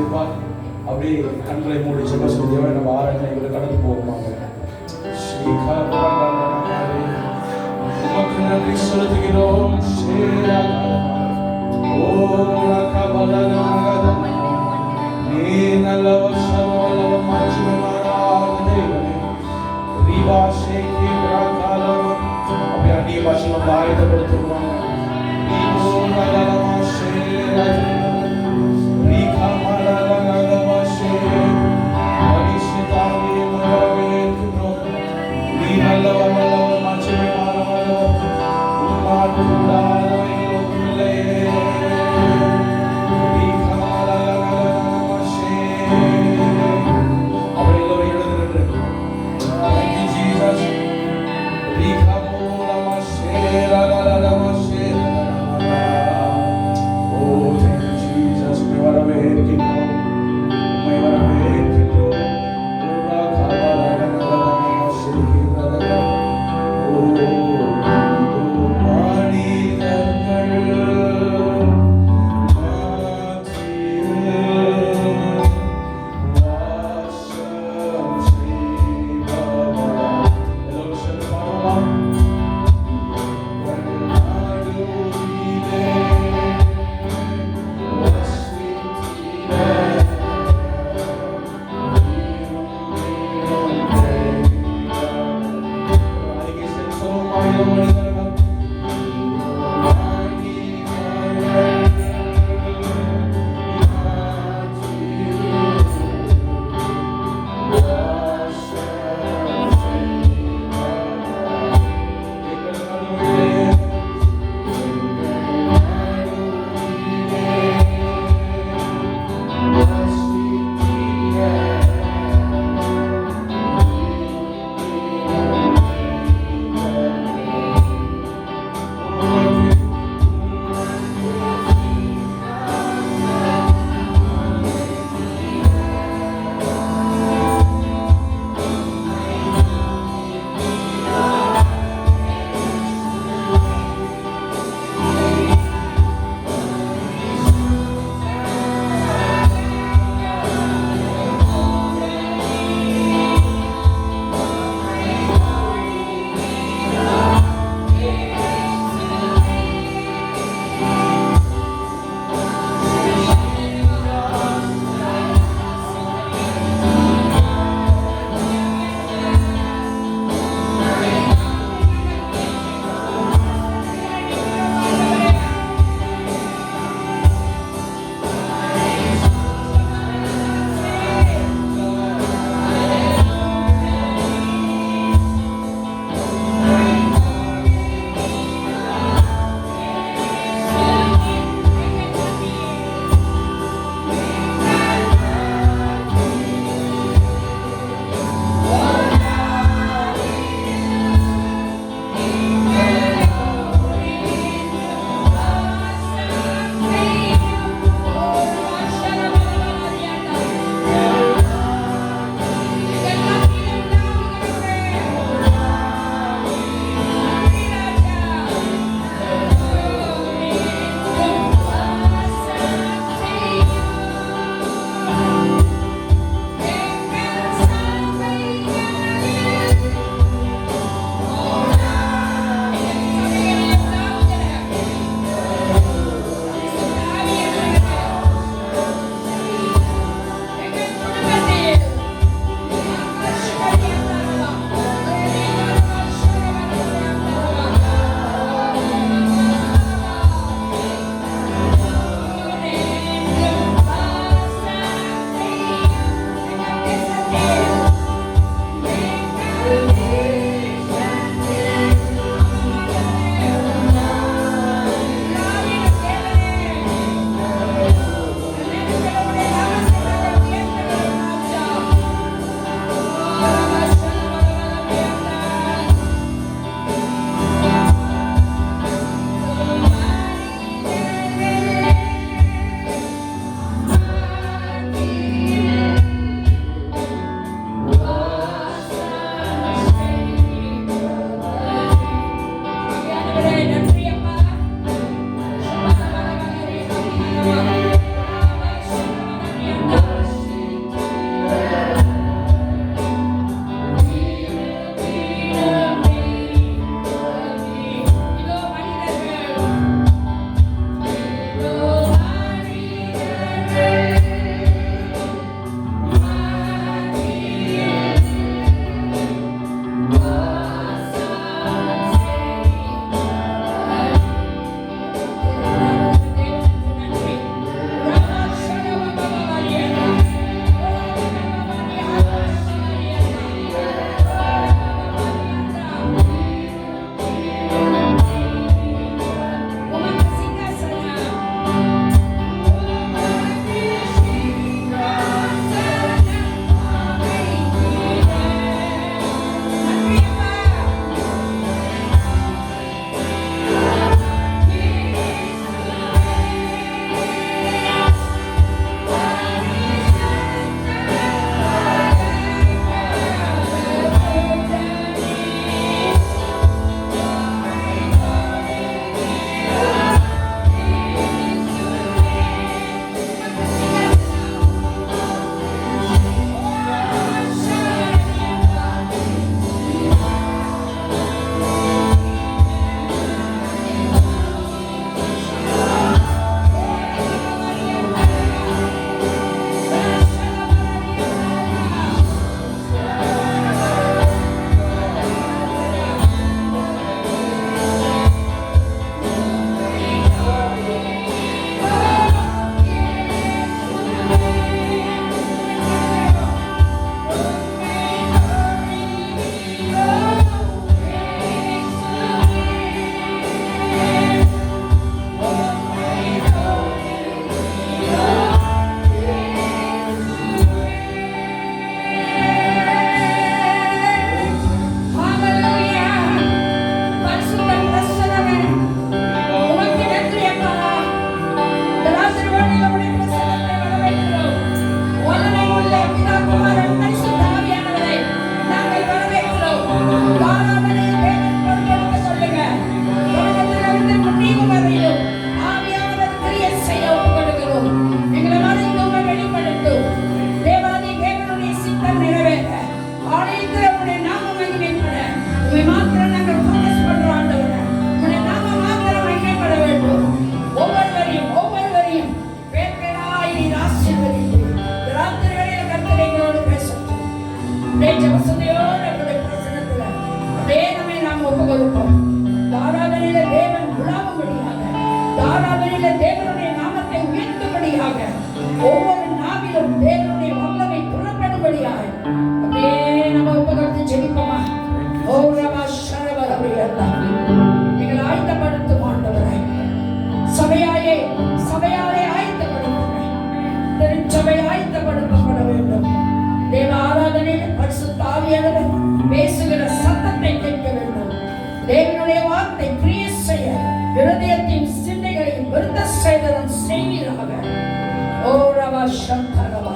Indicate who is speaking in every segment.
Speaker 1: அப்படியே கண்களை மூடி ஜெப செய்தியோட நம்ம ஆராதனைகளை கடந்து போவோமாங்க. உமக்கு நன்றி செலுத்துகிறோம். நீ நல்லவர், சர்வவல்லவர், மாட்சிமையான தேவனே. அப்படியே அந்நிய பாஷை நம்ம ஆயுதப்படுத்துவாங்க. Thank you, Jesus.
Speaker 2: ஒவ்வொரு நாவிலும் தேவனுடைய வல்லமை புறப்படும்படியாக அப்படியே நம்ம உபகரித்து ஜெபிப்போமா? ஓ ரபா ஷரபரபியல்லா, நீங்கள் ஆயத்தப்படுத்தும் ஆண்டவரே, சபையாலே ஆயத்தப்படுத்துகிறேன். திருச்சபை ஆயத்தப்படுத்தப்பட வேண்டும். தேவ ஆராதனையில் பரிசுத்த ஆவியானவர் பேசுகிற சத்தத்தை கேட்க வேண்டும். தேவனுடைய வார்த்தை கிரிய செய்ய இருதயத்தின் சிந்தைகளையும் விருத்த சேதனம் செய்வீராக. ஓ ரபா சந்தரபா,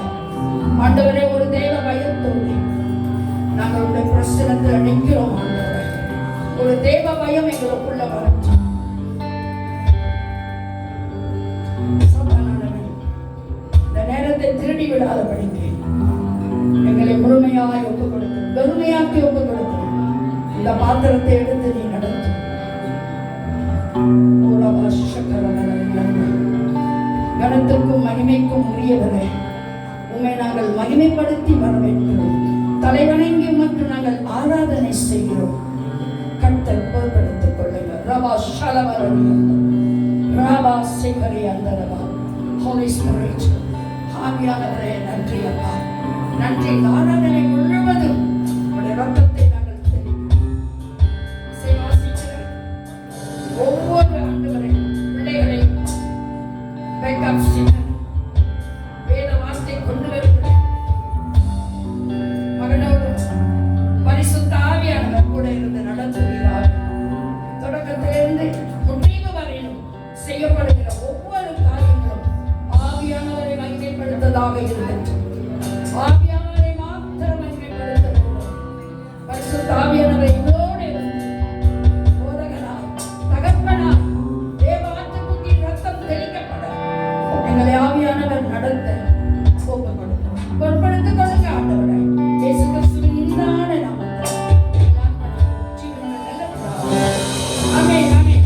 Speaker 2: ஆண்டவரே, ஒரு தேவ பயத்தோடு நாங்கள் உடைய பிரசனத்தில் நிற்கிறோம். ஆண்டவரே, ஒரு தேவ பயம் எங்களுக்குள்ள வரட்டும். இந்த நேரத்தை திருடி விடாதபடிக்கு எங்களை முழுமையாய் ஒப்புக் கொடுக்கிறோம், வெறுமையாக்கி ஒப்புக் கொடுக்கிறோம். இந்த பாத்திரத்தை எடுத்து நீ நடத்தும். கனத்துக்கும் மகிமைக்கும் உரியவரே, உம்மை நாங்கள் மகிமைப்படுத்தி வரவேற்கிறோம். தலைவணங்கி உமக்கு நாங்கள் ஆராதனை செய்கிறோம். கர்த்தர் பொறுப்படுத்திக் கொள்ளுங்கள். ரபா ஷலவரணியம் ரபா சிகரியந்தரபா. ஹோலி ஸ்பிரிட், ஆவியானவரே, நன்றி அப்பா, நன்றி. ஆராதனை முழுவதும் உடைய ரத்தத்தை நாங்கள் தெரிவிக்கிறோம். ஒவ்வொரு ஆண்டவரே பிள்ளைகளை பேக்கப் செய்ய வேத வார்த்தை கொண்டு வருகிறேன். மகனோடு பரிசுத்த ஆவியானவர் கூட இருந்து நடத்துகிறார். தொடக்கத்திலிருந்து முடிவு வரையிலும் செய்யப்படுகிற ஒவ்வொரு காரியங்களும் ஆவியானவரை மகிமைப்படுத்ததாக இருந்தது. ஆவியானவரை மாத்திரம் மகிமைப்படுத்த வேண்டும். பரிசுத்த ஆவியானவரை இதோடு போதகனாய், தகப்பனாய், தேவாட்டுக்குட்டின் ரத்தம் தெளிக்கப்பட எங்களை ஆவியானவர் நடத்த பொறுப்படுத்திக் கொள்ளுங்க ஆண்டவரே. இயேசு கிறிஸ்துவின் இனிதான நாமத்தில் ஆமென், ஆமென்.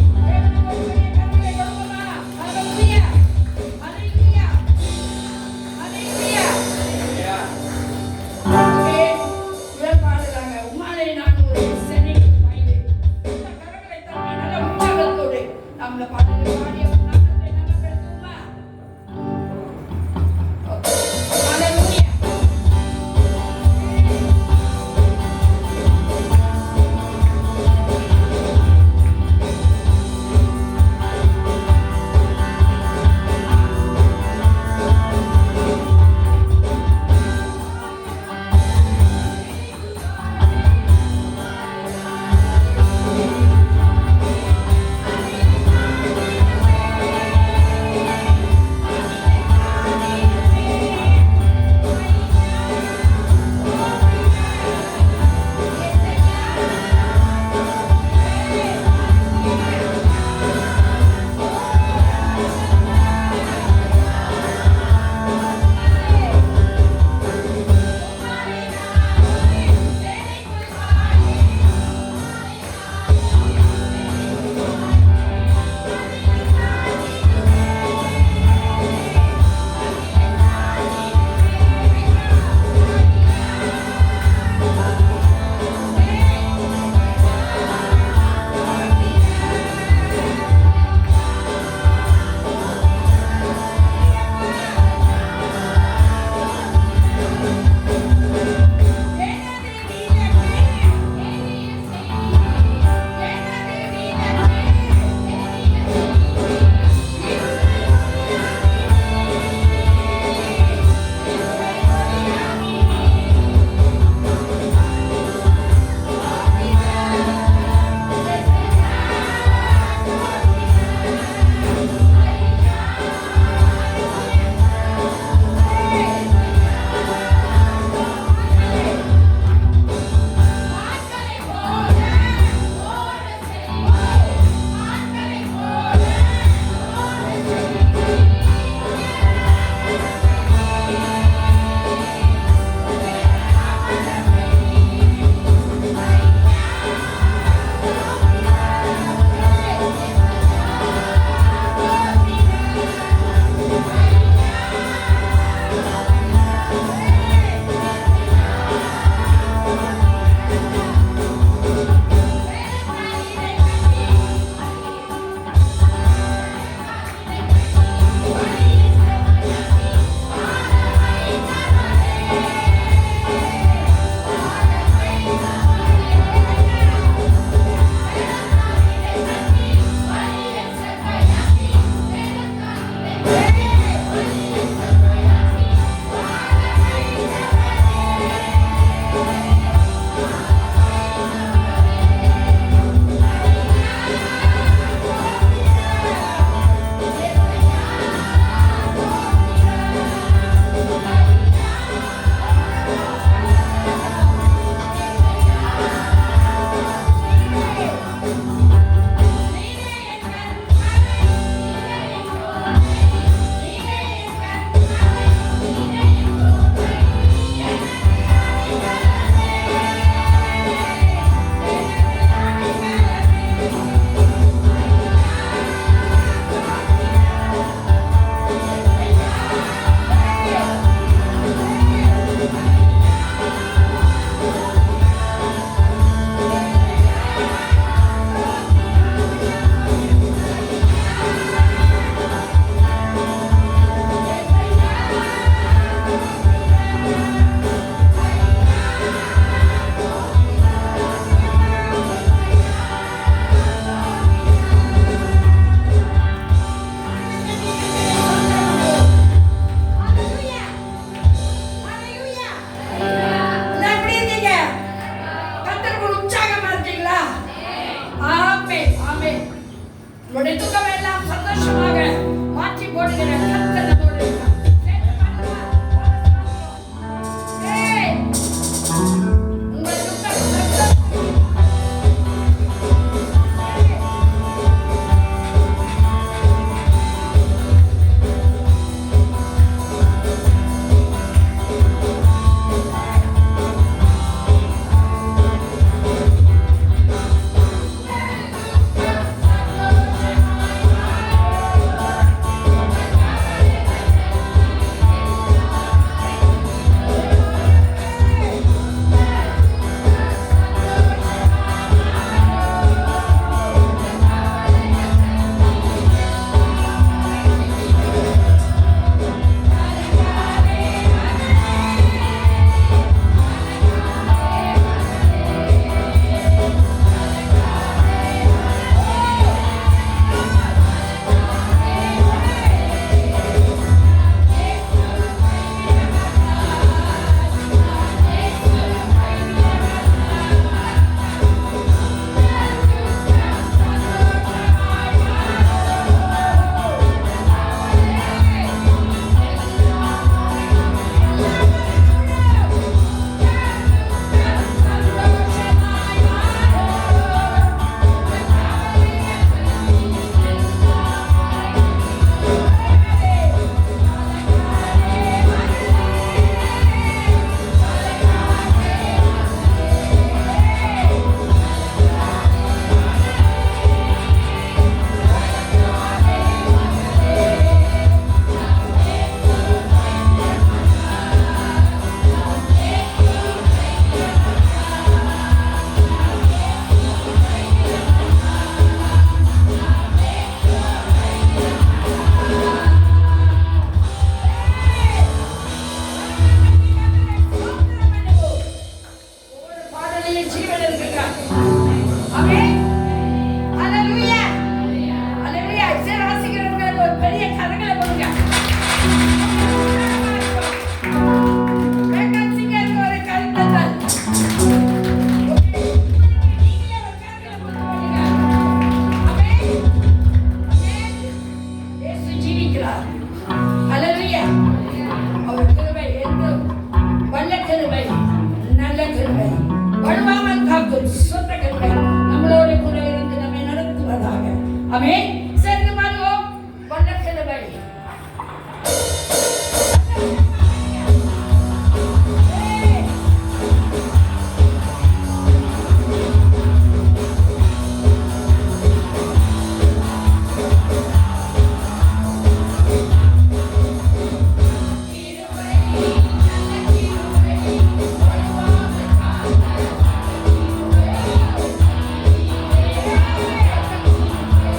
Speaker 2: ஆமென். சேர்ந்து பாடுவோம். கொண்ட கிருபை.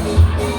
Speaker 3: Thank you.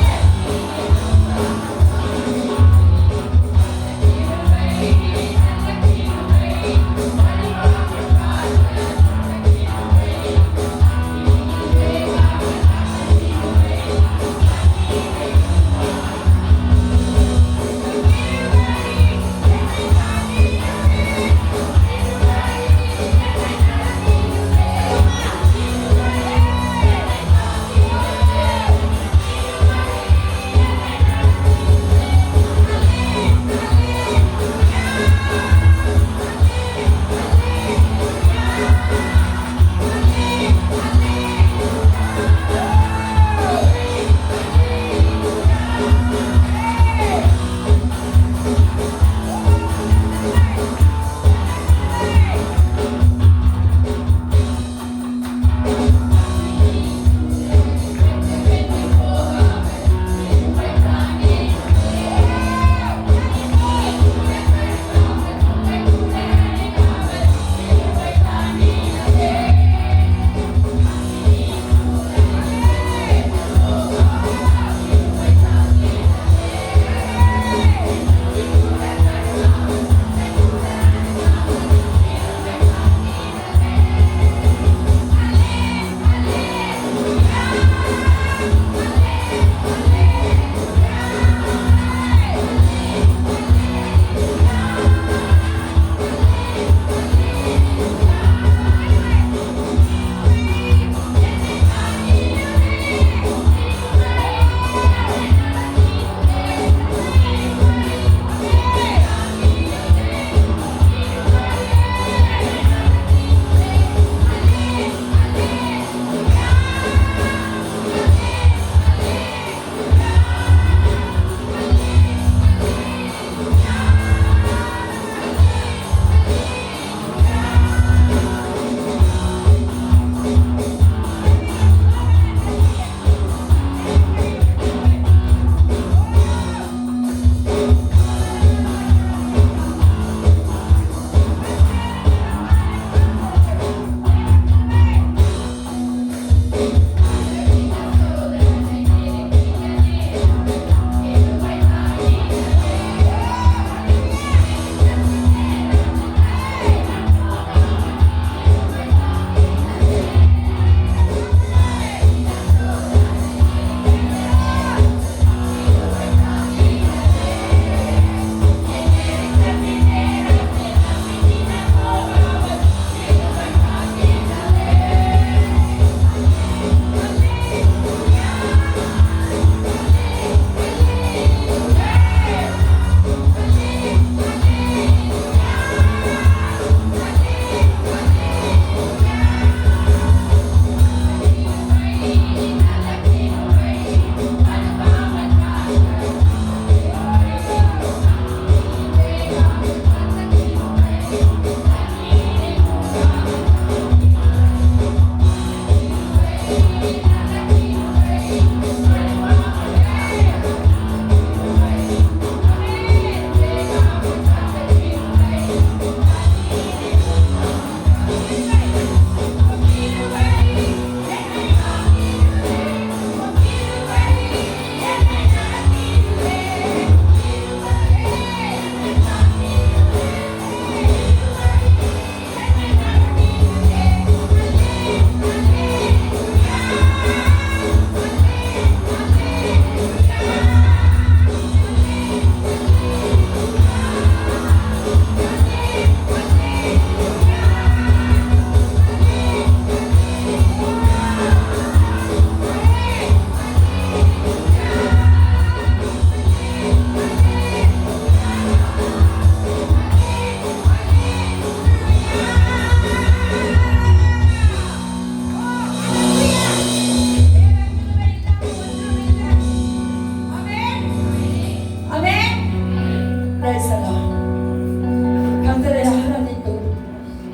Speaker 2: கர்த்தரை ஆராதித்தோம்,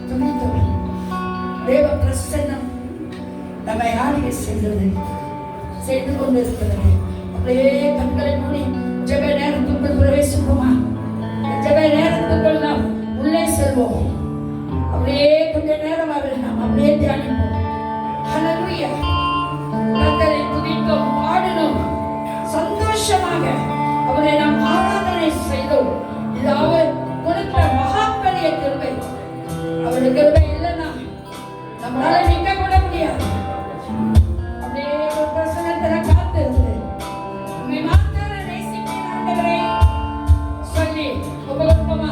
Speaker 2: துதித்தோம். தேவ பிரசன்னம் நம்மை ஆளுகை செய்து கொண்டிருக்கிறது. அப்படியே கண்களை மூடி ஜெப நேரத்துக்குள் பிரவேசிப்போமா? ஜெப நேரத்துக்குள் நாம் உள்ளே செல்வோம். அப்படியே கொஞ்ச நேரம் நாம் அப்படியே தியானிப்போம். ஹல்லேலூயா. கர்த்தரை துதித்தோம், பாடினோம், சந்தோஷமாக அவரை நாம் ஆராதனை செய்தோம். இது அவர் கொடுத்த மகா பெரிய கிருபை. அவருடைய கிருபை இல்லைன்னா நம்மளால நிற்க கூட முடியாது. அப்படியே ஒரு பிரசன்னத்துல காத்து இருந்து உண்மை மாத்திர நேசிப்பேன் ஆண்டவரே சொல்லி உபகற்பமா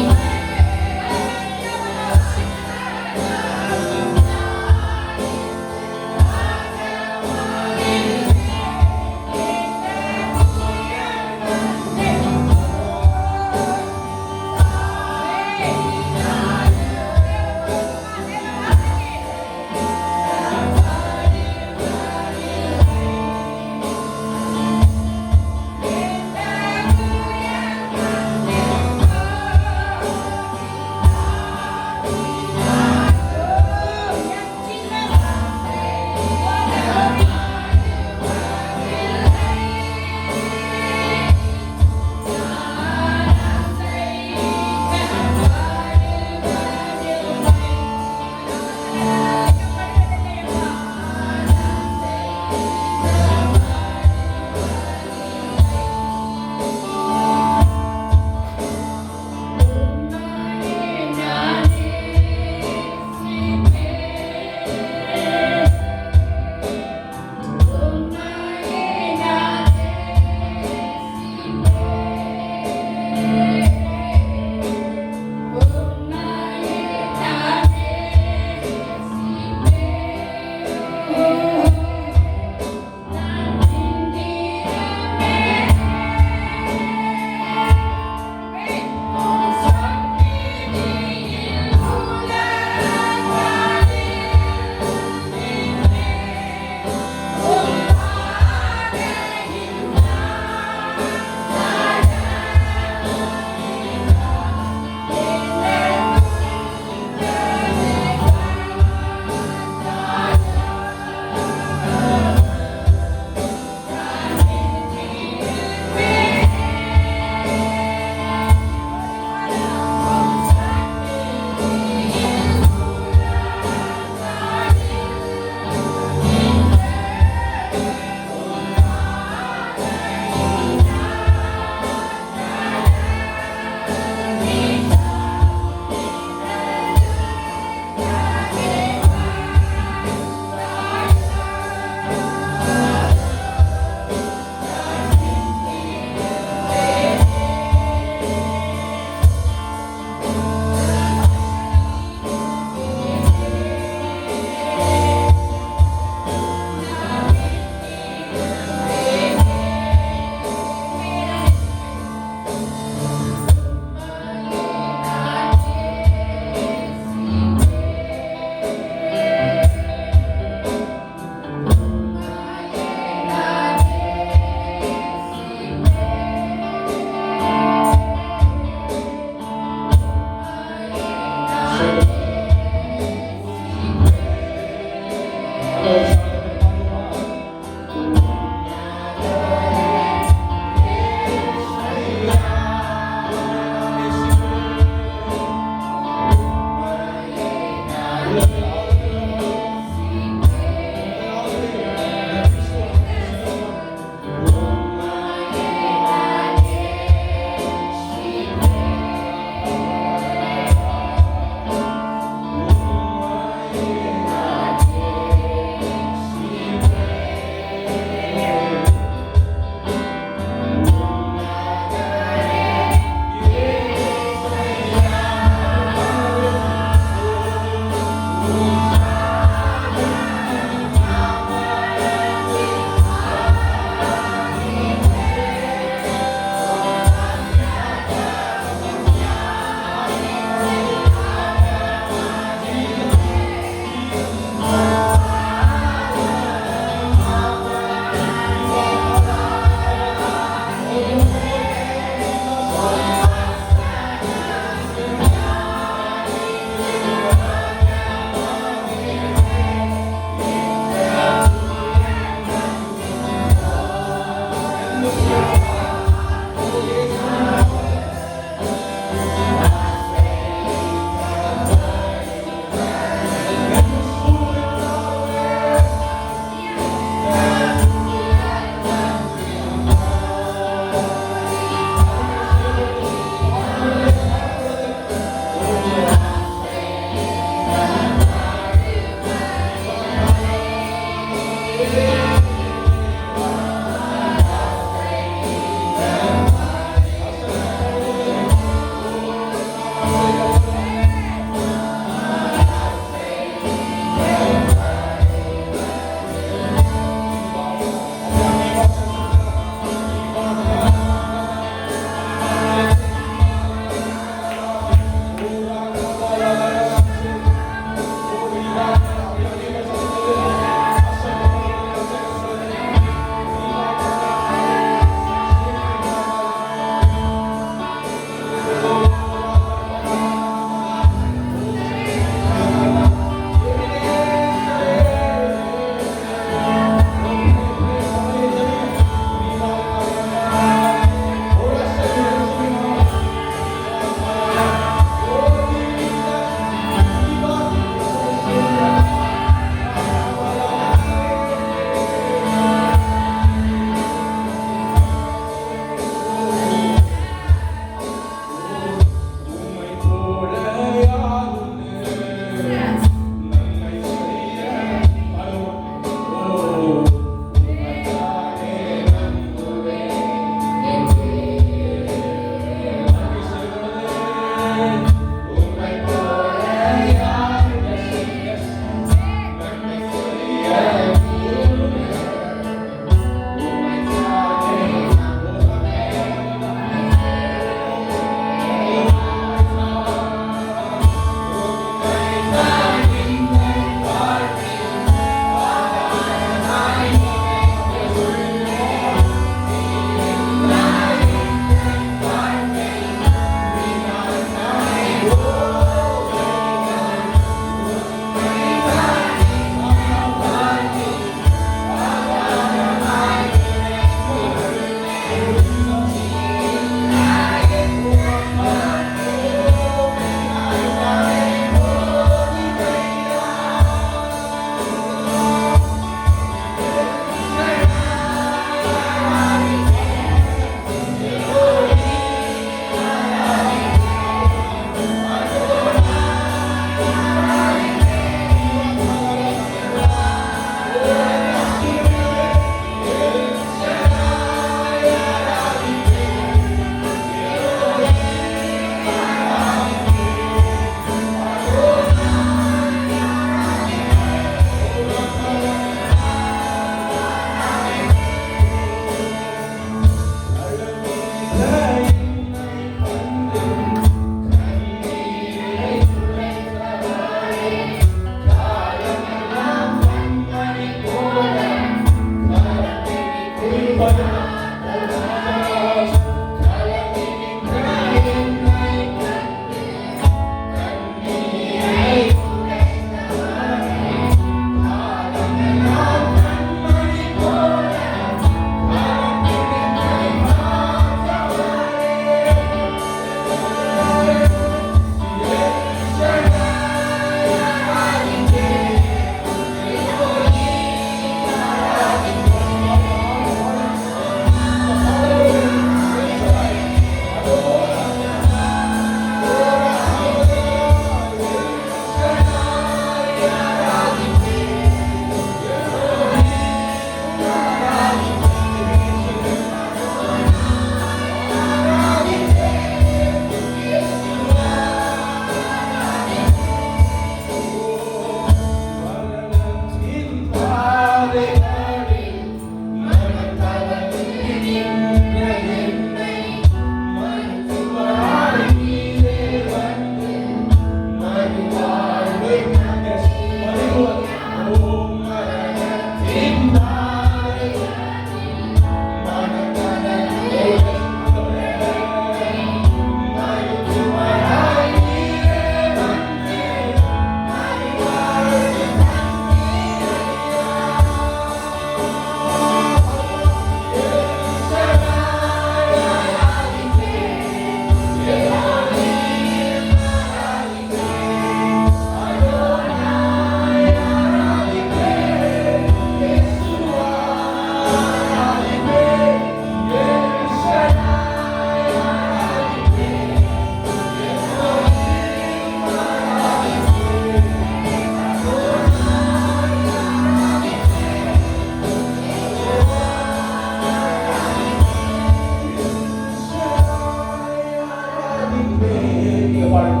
Speaker 1: நீங்க பாருங்க.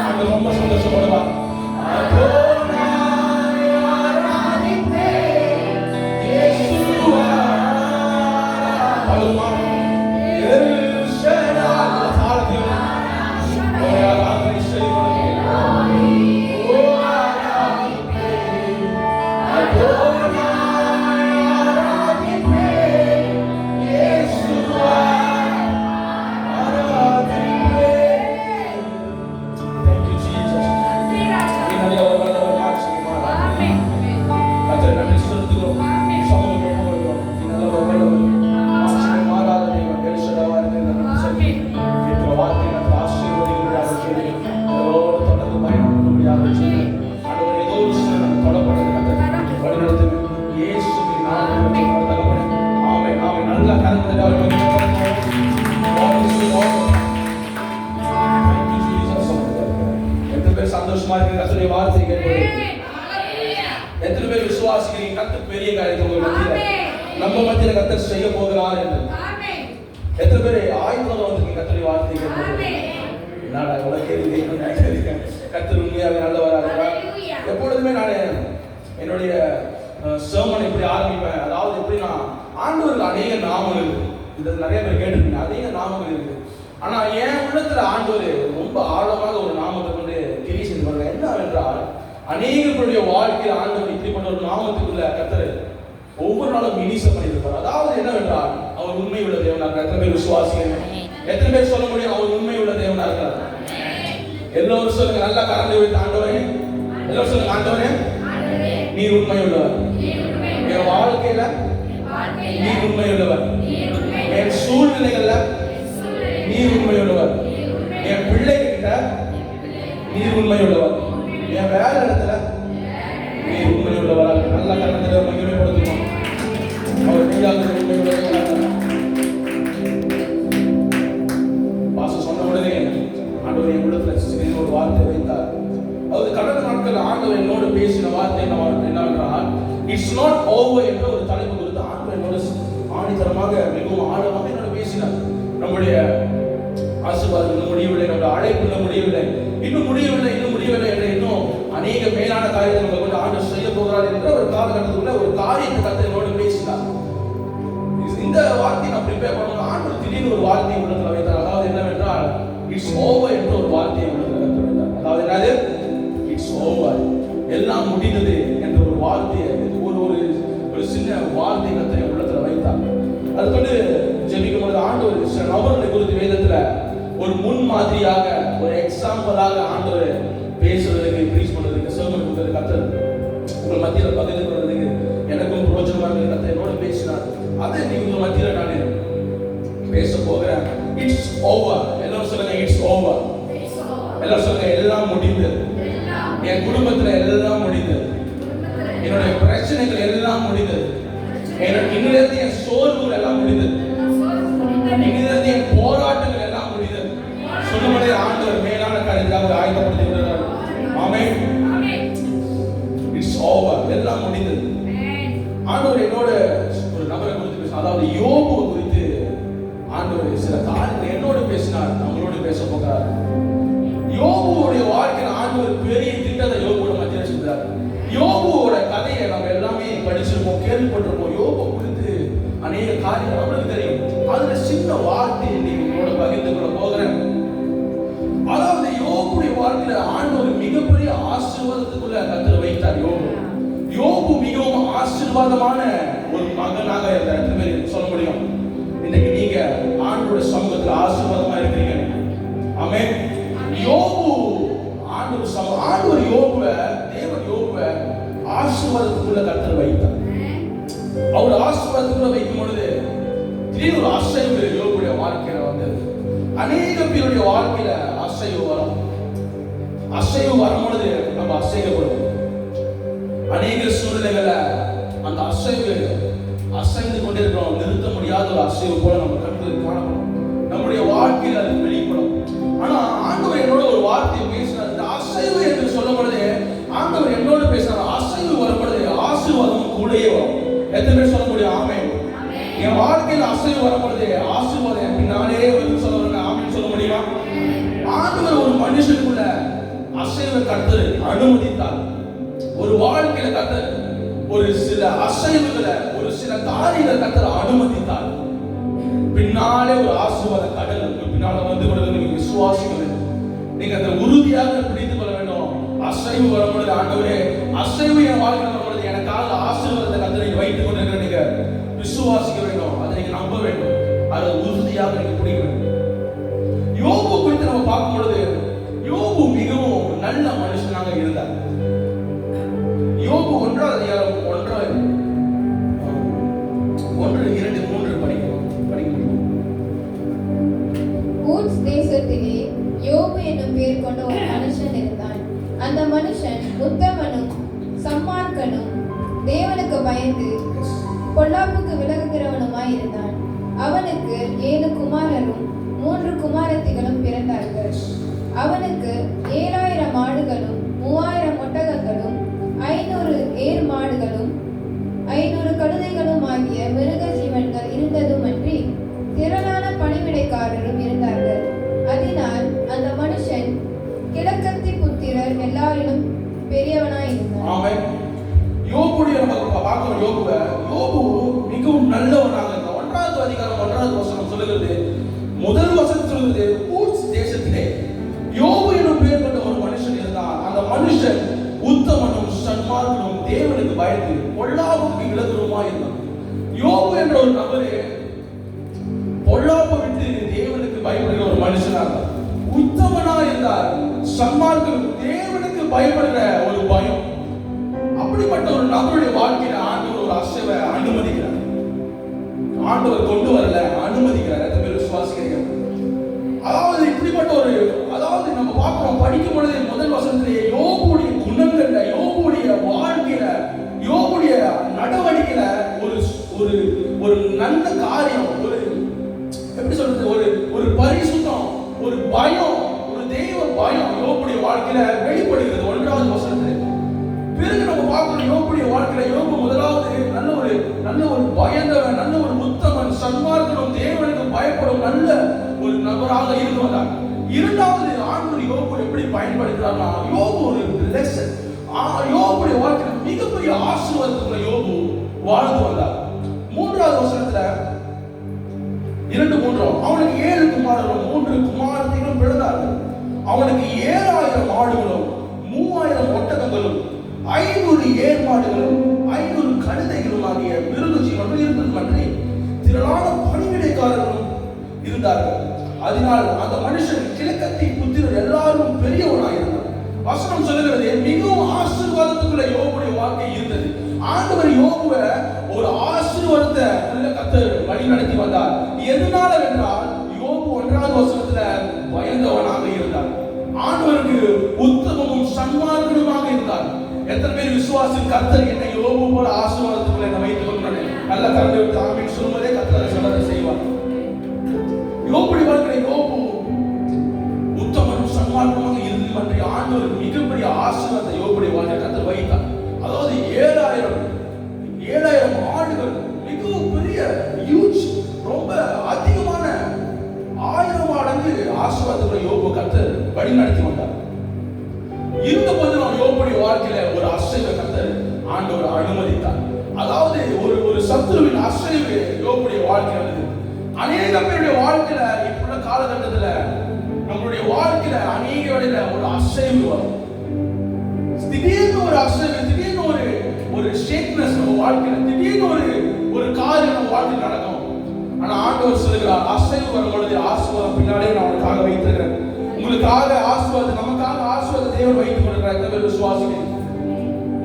Speaker 1: அந்த ரொம்ப சந்தோஷப்படுவா. சந்தோஷமா இருக்கு கர்த்தருடைய வார்த்தை கேட்பது. எத்தனை பேர் விசுவாசிக்கிறீங்க கர்த்தர் பெரிய காரியத்தை உங்க மத்தியில நம்ம மத்தியில கர்த்தர் செய்ய போகிறார் என்று? எத்தனை பேர் ஆயுதம் வந்திருக்கீங்க கர்த்தருடைய வார்த்தை கேட்பது? என்னடா இவ்வளவு கேள்வி கர்த்தர் உண்மையாக நல்லவரா இருக்கிறார். எப்பொழுதுமே நான் என்னுடைய சர்மன் இப்படி ஆரம்பிப்பேன். அதாவது எப்படி நான் ஆண்டவருக்கு அநேக நாமங்கள் இருக்கு. இது நிறைய பேர் கேட்டிருக்கீங்க, அநேக நாமங்கள் இருக்கு. ஆனா என் உள்ளத்துல ஆண்டவர் ரொம்ப ஆழமாக ஒரு நாமத்தை கொண்டு கிரி செய்து வருவார். என்னவென்றால் அநேகர்களுடைய வாழ்க்கையில் ஆண்டவர் இப்படிப்பட்ட ஒரு நாமத்துக்குள்ள கர்த்தர் ஒவ்வொரு நாளும் மினிசம் பண்ணியிருப்பார். அதாவது என்னவென்றால் அவர் உண்மை உள்ள தேவனாக. எத்தனை பேர் விசுவாசிங்க? எத்தனை பேர் சொல்ல முடியும் அவர் உண்மை உள்ள தேவனாக இருக்கிறார்? எல்லோரும் சொல்லுங்க, நல்லா கரண்ட் வைத்து ஆண்டவரே. எல்லோரும் சொல்லுங்க, ஆண்டவரே நீர் உண்மை உள்ளவர். என் வாழ்க்கையில நீர் உண்மை உள்ளவர். என் சூழ்நிலைகள்ல நீர் உண்மை உள்ளவர். என் பிள்ளைகிட்ட நீர் உண்மை உள்ளவர். என் வேலை இடத்துல நீர் உண்மை உள்ளவர். நல்ல கருத்தில் மகிமைப்படுத்தணும். அவர் நீங்க உண்மை உள்ளவர். பாசம் சொன்ன உடனே ஆண்டவர் என் உள்ளத்துல ஒரு வார்த்தை வைத்தார். அது கடந்த நாட்கள் ஆண்டவர் என்னோடு பேசின வார்த்தை என்னவென்றால் இட்ஸ் நாட் ஓவர் என்ற ஒரு தலைப்பு கொடுத்து ஆண்டவர் என்னோட ஆணித்தரமாக மிகவும் ஆழமாக என்னோட பேசினார். நம்முடைய ஆசீர்வாதம் இன்னும் முடியவில்லை, நம்முடைய அழைப்பு இன்னும் முடியவில்லை, இன்னும் முடியவில்லை என்ற இன்னும் அநேக மேலான காரியத்தை நம்ம கொண்டு ஆண்டவர் செய்ய போகிறார் என்ற ஒரு காலகட்டத்துக்குள்ள ஒரு காரியத்தை கர்த்தர் என்னோடு பேசினார். இந்த வார்த்தையை நான் ப்ரிப்பேர் பண்ணும்போது ஆண்டவர் திடீர்னு ஒரு வார்த்தையை உள்ளத்துல வைத்தார். அதாவது என்னவென்றால் இட்ஸ் ஓவர் என்ற ஒரு வார்த்தையை உள்ளத்துல வைத்தார். அதாவது என்னது? இட்ஸ் ஓவர், எல்லாம் முடிந்தது என்ற ஒரு வார்த்தையை ஒரு சின்ன வார்த்தை கர்த்தர் உள்ளத்துல வைத்தார். அது கொண்டு ஜெபிக்கும் பொழுது ஆண்டவர் சில நபர்களை குறித்து வேதத்துல ஒரு முன் மாதிரியாக ஒரு எக்ஸாம்பிளாக ஆண்டவர் பேசுறதுக்கு ப்ரீச் பண்றதுக்கு சர்மன் கொடுத்தது கர்த்தர் உங்கள் மத்தியில பகிர்ந்து கொள்றதுக்கு எனக்கும் பிரோஜனமா இருக்கு. கர்த்தர் என்னோட பேசினார். அதை நீ உங்க மத்தியில நான் பேச போகிறேன். It's over. எல்லாரும் சொல்லுங்க, இட்ஸ் ஓவர். எல்லாரும் சொல்லுங்க, எல்லாம் முடிந்தது. என் குடும்பத்துல எல்லாம் முடிந்தது. என்னுடைய பிரச்சனைகள் எல்லாம் முடிந்தது. இன்னிலிருந்து என் சோர்வுகள் எல்லாம் முடிந்தது. இன்னிலிருந்து என் போராட்டங்கள் எல்லாம் முடிந்தது. சொல்லும்போதே ஆண்டவர் மேலான காரியத்துக்காக ஆயத்தப்படுத்தி விடுறார். ஆமென். இட்ஸ் ஓவர், எல்லாம் முடிந்தது. ஆண்டவர் என்னோட ஒரு நபரை குறித்து பேச, அதாவது யோபு குறித்து ஆண்டவர் சில காரியங்களை என்னோடு பேசினார். நம்மளோடு பேச போகிறார். யோபுடைய வாழ்க்கையில் ஆண்டவர் பெரிய திட்டத்தை யோபுவோட மத்தியில் செஞ்சார். யோபுவோட கதையை நம்ம எல்லாமே படிச்சிருப்போம், கேள்விப்பட்டிருப்போம். யோபு குறித்து அநேக காரியங்கள் நம்மளுக்கு தெரியும். அதுல சின்ன வார்த்தை இன்னைக்கு உங்களோட பகிர்ந்து கொள்ள போகிறேன். அதாவது யோபுடைய வாழ்க்கையில ஆண்டவர் மிகப்பெரிய ஆசீர்வாதத்துக்குள்ள கர்த்தர் வைத்தார். யோபு மிகவும் ஆசீர்வாதமான ஒரு மகனாக இருந்தார். எத்தனை பேர் சொல்ல முடியும் இன்னைக்கு நீங்க ஆண்டவருடைய சமூகத்தில் ஆசீர்வாதமா இருக்கிறீங்க? ஆமென். யோபு ஆண்டவர் யோபுவை, தேவன் யோபுவை ஆசீர்வாதத்துக்குள்ள கர்த்தர் வைத்தார். அவர் ஆசீர்வாதத்துக்குள்ள வைக்கும் பொழுது திடீர்னு ஒரு அசைவு யோபுடைய வாழ்க்கையில வந்தது. அநேக பேருடைய வாழ்க்கையில அசைவு வரும். அசைவு வரும் பொழுது நம்ம அசைக்கப்படுவோம். அநேக சூழ்நிலைகள அந்த அசைவு அசைந்து கொண்டிருக்கிறோம். நிறுத்த முடியாத ஒரு அசைவு போல நம்ம கண்களுக்கு காணப்படும். நம்முடைய வாழ்க்கையில் அது வெளிப்படும். ஆனா ஆண்டவர் என்னோட ஒரு வார்த்தையை பேசினார். இந்த அசைவு என்று சொல்லும் பொழுது ஆண்டவர் என்னோட பேசினார். அசைவு வரும் பொழுது ஆசீர்வாதம் கூடயே வரும். எத்தனை பேர் சொல்ல முடியும்? ஆமென். என் வாழ்க்கையில் அசைவு வரும் பொழுது ஆசீர்வாதம் பின்னாலே ஆண்டவர் ஒரு மனுஷனுக்குள்ள அசைவை கர்த்தர் அனுமதித்தார். ஒரு வாழ்க்கையில கர்த்தர் ஒரு சில அசைவுகளை, ஒரு சில காரியங்களை கர்த்தர் அனுமதித்தார். பின்னாலே ஒரு ஆசீர்வாத கடல் உங்களுக்கு பின்னால வந்து கொண்டு நீங்க விசுவாசிக்க வேண்டும். நீங்க அந்த உறுதியாக பிடித்துக் கொள்ள வேண்டும். அசைவு வரும்பொழுது ஆண்டவரே அசைவு என் வாழ்க்கையில் வரும்பொழுது எனக்காக ஆசீர்வாதத்தை கர்த்தர் நீங்க வைத்துக் கொண்டிருக்கிற நீங்க விசுவாசிக்க வேண்டும். அதை நீங்க நம்ப வேண்டும். அதை உறுதியாக நீங்க பிடிக்க வேண்டும். யோபு குறித்து நம்ம பார்க்கும் பொழுது யோபு மிகவும் நல்ல மனுஷனாக இருந்தார். யோபு 1 அதிகாரம் 1 2 3 படிக்கிறோம்.
Speaker 3: ஊத்ஸ் தேசத்திலே யோபு என்னும் பேர் கொண்ட ஒரு மனுஷன் இருந்தான். அந்த மனுஷன் உத்தமனும் சன்மார்க்கனும் தேவனுக்கு பயந்து பொல்லாப்புக்கு விலகுகிறவனுமாய் இருந்தான். அவனுக்கு 7 குமாரரும் 3 குமாரத்திகளும் பிறந்தார்கள். அவனுக்கு 7000 ஆடுகளும் 3000 ஒட்டகங்களும் 500 ஏர் மாடுகளும் 500 கழுதைகளும் ஆகிய மிருக ஜீவன்கள் இருந்ததுமன்றி திரளான பணிவிடைக்காரரும் இருந்தார்கள். அதனால் அந்த மனுஷன் கிழக்கத்தி புத்திரர் எல்லாரிலும் பெரியவனாய் இருந்தான்.
Speaker 1: ஆமென். யோபுடைய நம்ம பார்க்கிறோம். யோபு மிகவும் நல்லவனாக இருந்தான். 1வது அதிகாரம் 1வது வசனம் சொல்லுகிறது, முதல் வசனம் சொல்லுகிறது, ஊத்ஸ் தேசத்திலே யோபு என்னும் பேர் கொண்ட ஒரு மனுஷன் இருந்தான். அந்த மனுஷன் உத்தமனும் சன்மார்க்கனும் தேவனுக்கு பயந்து பொல்லாப்புக்கு விலகுறவனுமாய் இருந்தான். யோபு என்ற ஒரு நபரே பொல்லாப்பை விட்டு தேவனுக்கு பயப்படுகிற ஒரு மனுஷனாக இருந்தார். உத்தமனா இருந்தார். சன்மார்க்கனும் தேவனுக்கு பயப்படுகிற ஒரு பயம். அப்படிப்பட்ட ஒரு நபருடைய வாழ்க்கையில ஆண்டவர் ஒரு அசைவை அனுமதிக்கிறார். ஆண்டவர் கொண்டு வரல, அனுமதிக்கிறார். எத்தனை பேர் விசுவாசிக்கிறீங்க? அதாவது இப்படிப்பட்ட ஒரு, அதாவது நம்ம பார்க்கிறோம் படிக்கும் பொழுது முதல் வசனத்திலேயே யோபுடைய குணங்கள்ல, யோபுடைய வாழ்க்கையில, யோபுடைய நடவடிக்கையில ஒரு ஒரு ஒரு நல்ல காரியம், ஒரு எப்படி சொல்றது, ஒரு பரிசுத்தம், ஒரு பயம், ஒரு தெய்வ பயம் யோபுடைய வாழ்க்கையில வெளிப்படுகிறது 1வது வசனத்திலே. பிறகு நம்ம பார்க்கிறோம் யோபுடைய வாழ்க்கையில யோபு முதலாவது நல்ல ஒரு பயந்தவன், நல்ல ஒரு உத்தமன், சன்மார்க்கனும் தேவனுக்கு பயப்படும் நல்ல ஒரு நபராக இருந்து வந்தார். 2வது ஆண்டவர் யோபு எப்படி பயன்படுத்துறார்னா, யோபு ஒரு லெசன், யோபுடைய வாழ்க்கையில மிகப்பெரிய ஆசீர்வாதத்துக்குள்ள யோபு வாழ்ந்து வந்தார். 3வது வசனத்துல 2:3 அவனுக்கு 7 குமாரரும் 3 குமாரத்திகளும் பிறந்தார்கள். அவனுக்கு 7000 ஆடுகளும் 3000 ஒட்டகங்களும் 500 ஏர் மாடுகளும் 500 கழுதைகளும் ஆகிய மிருக ஜீவன்கள் இருந்ததுமன்றி திரளான பணிவிடைக்காரர்களும் இருந்தார்கள். அதனால் அந்த மனுஷன் கிழக்கத்தி புத்திரர் எல்லாரும் பெரியவனாக இருந்தார். வசனம் சொல்லுகிறது மிகவும் ஆசீர்வாதத்துக்குள்ள யோபுடைய வாழ்க்கை இருந்தது. ஆண்டவர் யோபுவை ஒரு ஆசீர்வாதத்தை கர்த்தர் வழி நடத்தி வந்தார். எதனால என்றால் யோபு 1வது வசனத்துல பயந்தவனாக இருந்தார். ஆண்டவருக்கு உத்தமமும் சன்மார்க்கனுமாக இருந்தார். எத்தனை பேர் விசுவாசி கர்த்தர் என்னை யோபு போல ஆசீர்வாதத்துக்குள்ள என்னை வைத்துக் கொண்டார்? நல்ல கர்த்தர் விட்டு ஆமென் சொல்வதே கர்த்தர் சொல்லதை செய்வார். யோபுடைய வாழ்க்கையில யோபு உத்தமனும் சன்மார்க்கனுமாக இருந்து மற்ற ஆண்டவர் மிகப்பெரிய ஆசீர்வாதத்தை யோபுடைய வாழ்க்கை கர்த்தர் வைத்தார். அதாவது 7000 ஆடுகள், மிகவும் பெரிய ஹியூஜ், ரொம்ப அதிகமான 1000 மடங்கு ஆசீர்வாதத்தை யோபு கர்த்தர் வழி நடத்தி வந்தார். இருந்தபோது நாம் யோபுடைய வாழ்க்கையில ஒரு அசைவை கர்த்தர் ஆண்டவர் அனுமதித்தார். அதாவது ஒரு சத்துருவின் அசைவு யோபுடைய வாழ்க்கையில அநேக பேருடைய வாழ்க்கையில இப்ப காலகட்டத்துல நம்மளுடைய வாழ்க்கையில அநேக வழியில ஒரு அசைவு வரும். திடீர்னு ஒரு அசைவு, திடீர்னு ஒரு ஷேக்னஸ் நம்ம வாழ்க்கையில, திடீர்னு ஒரு காரியம் நம்ம வாழ்க்கையில் நடக்கும். ஆனா ஆண்டவர் சொல்லுகிறார், அசைவு வரும் பொழுது ஆசீர்வாதம் பின்னாலே நான் உனக்காக வைத்திருக்கிறேன். உங்களுக்காக ஆசீர்வாதம், நமக்காக ஆசீர்வாத தேவன் வைத்துக் கொண்டிருக்கிறார். இந்த பேர் விசுவாசிக்கிறேன்.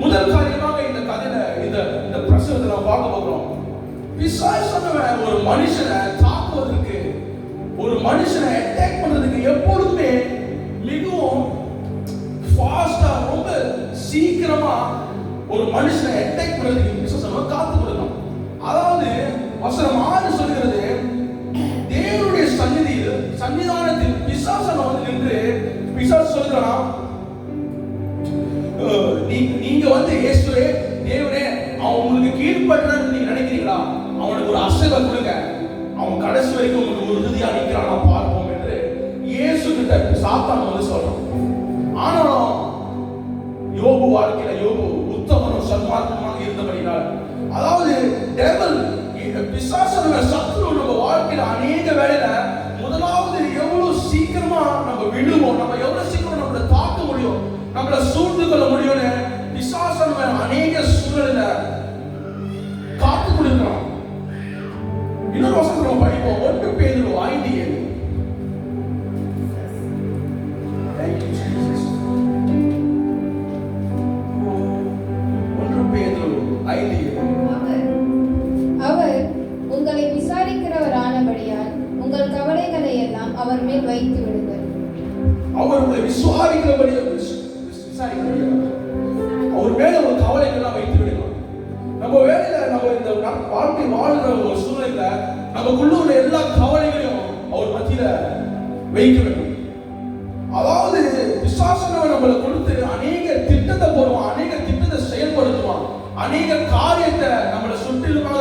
Speaker 1: முதல் காரியமாக இந்த கதையில இந்த பிரசவத்தை நம்ம பார்க்க போகிறோம். பிசாசானவன் ஒரு மனுஷனை தாக்குவதற்கு, ஒரு மனுஷனை அட்டாக் பண்றதுக்கு எப்பொழுதுமே மிகவும் ஃபாஸ்டா, ரொம்ப சீக்கிரமா ஒரு மனுஷனை அட்டாக் பண்றதுக்கு பிசாசானவன் காத்து கொடுக்கும். அதாவது வசனம் 6 சொல்கிறது, தேவனுடைய சன்னிதானத்தில் பிசாசானவன் நின்று பிசாசு சொல்கிறான், நீங்க வந்து இயேசுவே தேவனே அவன் உங்களுக்கு கீழ்ப்படிறான்னு நீங்க நினைக்கிறீங்களா? அவனுக்கு ஒரு அசைவை கொடுங்க, அவன் கடைசி வரைக்கும் உங்களுக்கு ஒரு உறுதியா நிற்கிறானா பார்ப்போம் என்று இயேசு சாத்தான் வந்து சொல்றான். ஆனாலும் யோபு வாழ்க்கையில யோபு உத்தமனும் சன்மார்க்கமாக இருந்தபடினால, அதாவது டெவில் பிசாசன சத்துரு நம்ம வாழ்க்கையில அநேக வேளையில முதலாவது எவ்வளவு சீக்கிரமா நம்ம விடுவோம், நம்ம எவ்வளவு சீக்கிரம் நம்மள தாக்க முடியும், நம்மள சூழ்ந்து கொள்ள முடியும்னு பிசாசன அநேக சூழலில் காத்து கொடுக்கிறான். இன்னொரு வசனம் நம்ம படிப்போம், 1 பேதுரு 5:7. Thank you Jesus. 1 பேதுரு 5:7.
Speaker 3: அவர் உங்களை விசாரிக்கிறவரானபடியால் உங்கள் கவலைகளை எல்லாம் அவர் மேல் வைத்து விடுங்கள்.
Speaker 1: அவர் உங்களை விசாரிக்கிறபடியால் அவர் மேல ஒரு கவலைகள் எல்லாம் வைத்து விடுங்கள். நம்ம வேலையில நம்ம இந்த வாழ்க்கை வாழ்கிற ஒரு சூழ்நிலையில நமக்குள்ள உள்ள எல்லா கவலைகளையும் அவர் மத்தியில வைக்க வேண்டும். அதாவது விசுவாசனவன் நம்மளை கொடுத்து அநேக திட்டத்தை போடுவான், அநேக திட்டத்தை செயல்படுத்துவான், அநேக காரியத்தை நம்மளை சுற்றிலுமாக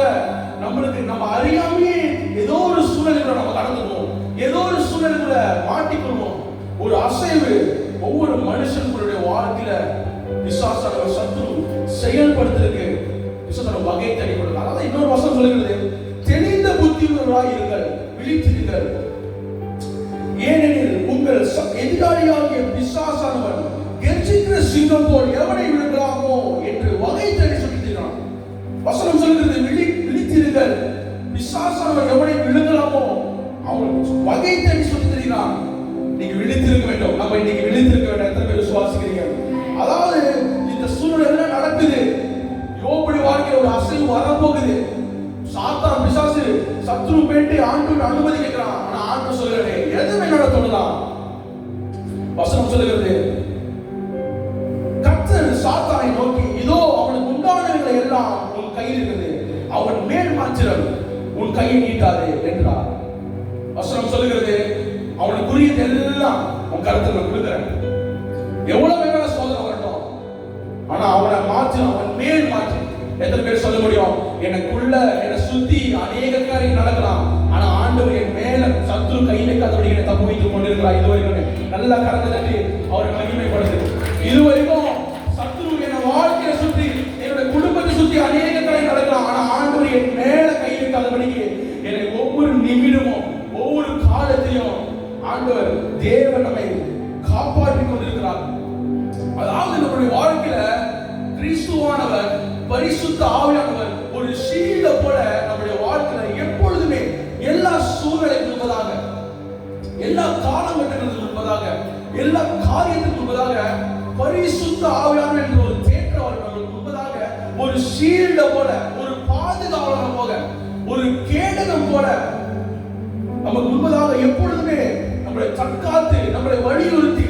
Speaker 1: நம்மளுக்கு நம்ம அறியாமே ஏதோ ஒரு சூழ்நிலைக்குள்ள நம்ம கடந்துடுவோம், ஏதோ ஒரு சூழ்நிலைக்குள்ள மாட்டிக்கொள்வோம். ஒரு அசைவு ஒவ்வொரு மனுஷனுடைய வாழ்க்கையில விசுவாசன சத்துரு செயல்படுத்துறதுக்கு விசுவாசன வகை தேடி கொடுங்க. அதாவது இன்னொரு வசனம் சொல்லுகிறது, தெளிந்த புத்தியுள்ளவராய் இருங்கள், விழித்திருங்கள், ஏனெனில் உங்கள் எதிராளியாகிய பிசாசானவன் கெர்ச்சிக்கிற சிங்கம் போல் எவனை விழுங்கலாமோ என்று வகை தேடி சொல்லியிருக்கிறான். வசனம் சொல்கிறது, விழித்திருங்கள், பிசாசானவன் எவனை விழுங்கலாமோ அவன் வகை தேடி சொல்லி தெரிகிறான். நீங்க விழித்திருக்க வேண்டும். நம்ம இன்னைக்கு விழித்திருக்க வேண்டும். எத்தனை பேர் விசுவாசிக்கிறீங்க? அதாவது இந்த சூழ்நிலை என்ன நடக்குது, யோபுடைய வாழ்க்கையில் ஒரு அசைவு வரப்போகுது. சாத்தான் பிசாசு சத்ரு போயிட்டு ஆண்டவன் அனுமதி கேட்கிறான். ஆனா ஆண்டவர் சொல்றாரு, எதுவுமே நடத்தலாம். வசனம் சொல்லுகிறது, கர்த்தர் சாத்தானை நோக்கி, இதோ அவனுக்கு உண்டானவைகளை எல்லாம் உன் கையில் இருக்குது, அவன் மேல் மாத்திரம் உன் கையை நீட்டாதே என்றார். வசனம் சொல்லுகிறது, அவனுக்கு குறியது எல்லாம் உன் கருத்துல கொடுக்கிறேன். எவ்வளவு வேணாலும் சோதனை வரட்டும், ஆனா அவனை மாற்று, அவன் மேல் மாற்று. எத்தனை பேர் சொல்ல முடியும், எனக்குள்ள என்னை சுத்தி அநேக காரியம் நடக்கலாம், ஆனா ஆண்டவர் என் மேல சத்துரு கை வைக்காதபடி என்னை தப்பு வைத்துக் கொண்டிருக்கிறார். இதுவரைக்கும் நல்லா கலந்து தட்டி அவரை மகிமைப்படுது. இதுவரைக்கும் சத்துரு என்னை வாழ்க்கையை சுத்தி, என்னுடைய குடும்பத்தை சுத்தி அநேக காரியம் நடக்கலாம், ஆனா ஆண்டவர் என் மேல கை வைக்காதபடிக்கு என்னை ஒவ்வொரு நிமிடமும் ஒவ்வொரு காலத்தையும் ஆண்டவர் தேவன் நம்மை காப்பாற்றிக் கொண்டிருக்கிறார். அதாவது நம்முடைய வாழ்க்கையில கிறிஸ்துவானவர், பரிசுத்த ஆவியானவர் ஒரு ஷீல்ட போல நம்முடைய வாழ்க்கையில எப்பொழுதுமே எல்லா சூழ்நிலைக்கு முன்பதாக, எல்லா காலகட்டங்களுக்கு முன்பதாக, எல்லா காரியத்துக்கு முன்பதாக பரிசுத்த ஆவியானவர் என்ற ஒரு தேற்றவர் நம்மளுக்கு முன்பதாக ஒரு ஷீல்ட போல, ஒரு பாதுகாவலர் போல, ஒரு கேடகம் போல நமக்கு முன்பதாக எப்பொழுதுமே நம்மளை தற்காத்து, நம்மளை வலியுறுத்தி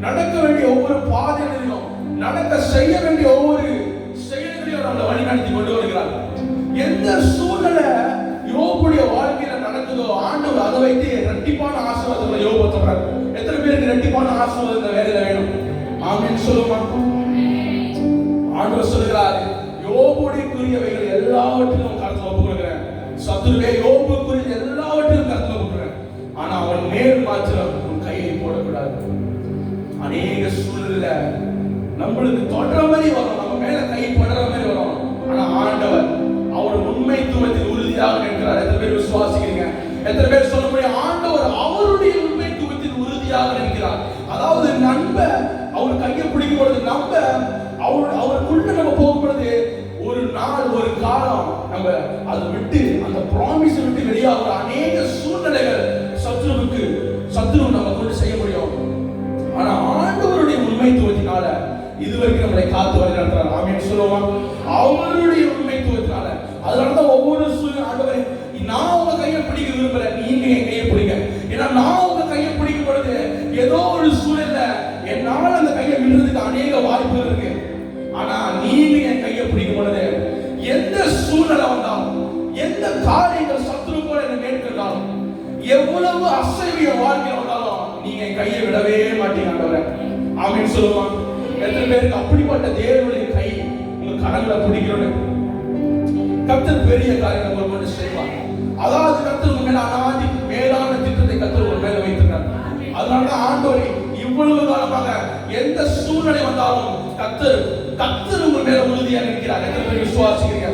Speaker 1: நடக்க வேண்டிய ஒவ்வொரு பாதைகளிலும், நடக்க செய்ய வேண்டிய ஒவ்வொரு செயல்களையும் நம்மளை வழி நடத்தி கொண்டு வருகிறார். எந்த சூழ்நிலை யோபுடைய வாழ்க்கையில நடக்குதோ ஆண்டவர் அதை வைத்து இரட்டிப்பான ஆசீர்வாதங்களை யோபு சொல்றார். எத்தனை பேருக்கு இரட்டிப்பான ஆசீர்வாதம் இந்த வேலையில வேணும்? ஆமென் சொல்லுமா? ஆண்டவர் சொல்கிறார், யோபுடையவைகள் எல்லாவற்றிலும் கருத்துல ஒப்புக் கொடுக்கிறேன். சத்துருவே யோபுக்குரிய எல்லாவற்றிலும் கருத்துல ஒப்புக் கொடுக்கிறேன், ஆனா அவன் மேல் மாத்திரம் உன் கையை போடக்கூடாது. அநேக சூழ்நிலை நம்மளுக்கு தொடர மாதிரி வரும், நம்ம மேல கை படுற மாதிரி வரும், ஆனா ஆண்டவர் அவர் உண்மைத்துவத்தில் உறுதியாக நிற்கிறார். எத்தனை பேர் விசுவாசிக்கிறீங்க? எத்தனை பேர் சொல்ல முடியும், ஆண்டவர் அவருடைய உண்மைத்துவத்தில் உறுதியாக நிற்கிறார்? அதாவது நம்ப அவர் கையை பிடிக்கும் பொழுது, நம்ப அவருக்குள்ள நம்ம போகும் பொழுது, ஒரு நாள் ஒரு காலம் நம்ம அதை விட்டு, அந்த ப்ராமிஸ் விட்டு வெளியாகிற அநேக சூழ்நிலைகள் சத்ரு நம்ம கொண்டு செய்ய முடியும். ஆனா ஆண்டவருடைய உண்மைத்துவத்தினால இதுவரைக்கும் நம்மளை காத்து வழி நடத்துறார். ஆமென் சொல்லுவோமா? அவருடைய உண்மைத்துவத்தினால. அதனாலதான் ஒவ்வொரு சூழ்நிலை ஆண்டவரே, நான் உங்க கையை பிடிக்க விரும்பல, நீங்க என் கையை பிடிங்க. ஏன்னா நான் உங்க கையை பிடிக்கும் பொழுது ஏதோ ஒரு சூழ்நிலை என்னால அந்த கையை விடுறதுக்கு அநேக வாய்ப்புகள் இருக்கு, ஆனா நீங்க என் கையை பிடிக்கும் பொழுது எந்த சூழ்நிலை வந்தாலும், எந்த காரியங்கள் சத்துரு போல என்ன மேற்கொண்டாலும், எவ்வளவு அசைவிய வாழ்க்கை வந்தாலும் நீங்க என் கையை விடவே மாட்டீங்க ஆண்டவரே. ஆமென் சொல்லுமா? எத்தனை பேருக்கு அப்படிப்பட்ட தேவனுடைய கை உங்க கரங்களை பிடிக்கணும்? கர்த்தர் பெரிய காரியம் ஒரு மனுஷன் செய்வார். அதாவது கர்த்தர் உங்க மேல அனாதி மேலான திட்டத்தை கர்த்தர் உங்க மேல வைத்திருக்கார். அதனாலதான் ஆண்டவர் ஆண்டவரே இவ்வளவு காலமாக எந்த சூழ்நிலை வந்தாலும் கர்த்தர் உங்க மேல உறுதியா இருக்கிறார். எத்தனை பேர் விசுவாசிக்கிறீங்க?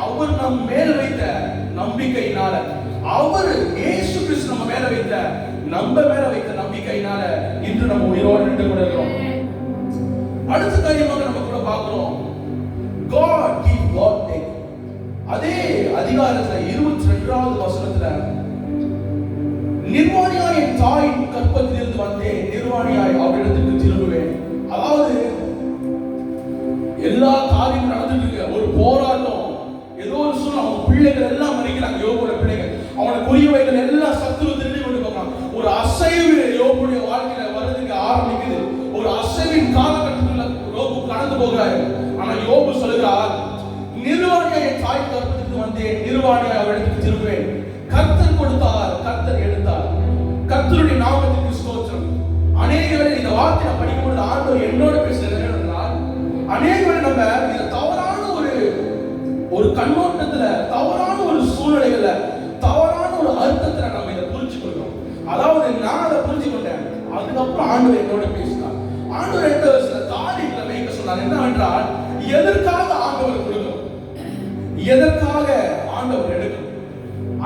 Speaker 1: அவர் நம் மேல வைத்த நம்பிக்கையினால, அவர் இயேசு கிறிஸ்து நம்ம மேல வைத்த நம்பிக்கையினால இன்று நம்ம உயிரோடு நின்று கொண்டிருக்கிறோம். அடுத்த காரியமாக நம்ம கூட பார்க்கிறோம், God give God take. அதே அதிகாரத்துல 22வது வசனத்துல, நிர்வாணியாய் என் தாயின் கற்பத்திலிருந்து வந்தேன், நிர்வாணியாய் அவரிடத்துக்கு திரும்புவேன். அதாவது எல்லா காரியமும் நடந்துட்டு இருக்கு, ஒரு போராட்டம், ஏதோ ஒரு சூழ்நிலை, அவங்க பிள்ளைகள் எல்லாம் மறைக்கிறாங்க. யோபுடைய பிள்ளைகள் அவனுக்குரியவைகள் எல்லாம் சத்துரு திருடி கொண்டு போறாங்க. ஒரு அசைவு யோபுடைய வாழ்க்கையில வர்றதுக்கு ஆரம்பிக்குது. ஒரு அசைவின் காலகட்டத்துல யோபு கடந்து போகிறாரு. ஆனா யோபு சொல்கிறார், நிர்வாணியாய் என் தாய் கற்பத்திலிருந்து வந்தேன், நிர்வாணியாய் அவரிடத்துக்கு திரும்புவேன். கர்த்தர் கொடுத்தார், கர்த்தர் எடுத்தார். கர்த்தருடைய நாமத்துக்கு ஸ்தோத்திரம். அநேக வேளை இந்த வார்த்தையை படிக்கும்போது ஆண்டவர் என்னோட பேசுறது என்றால், அநேக வேளை நம்ம இந்த தவறான ஒரு கண்ணோட்டத்துல, தவறான ஒரு சூழ்நிலைகள்ல, தவறான ஒரு அர்த்தத்துல நம்ம இதை புரிஞ்சுக்கொள்றோம். அதாவது நான் அதை புரிஞ்சுக்கொண்டேன், அதுக்கப்புறம் ஆண்டவர் என்னோட பேசினார். ஆண்டவர் எந்த சில காரியங்களை வைக்க சொன்னார். என்னவென்றால், எதற்காக ஆண்டவர் கொடுக்கணும், எதற்காக ஆண்டவர் எடுக்கணும்.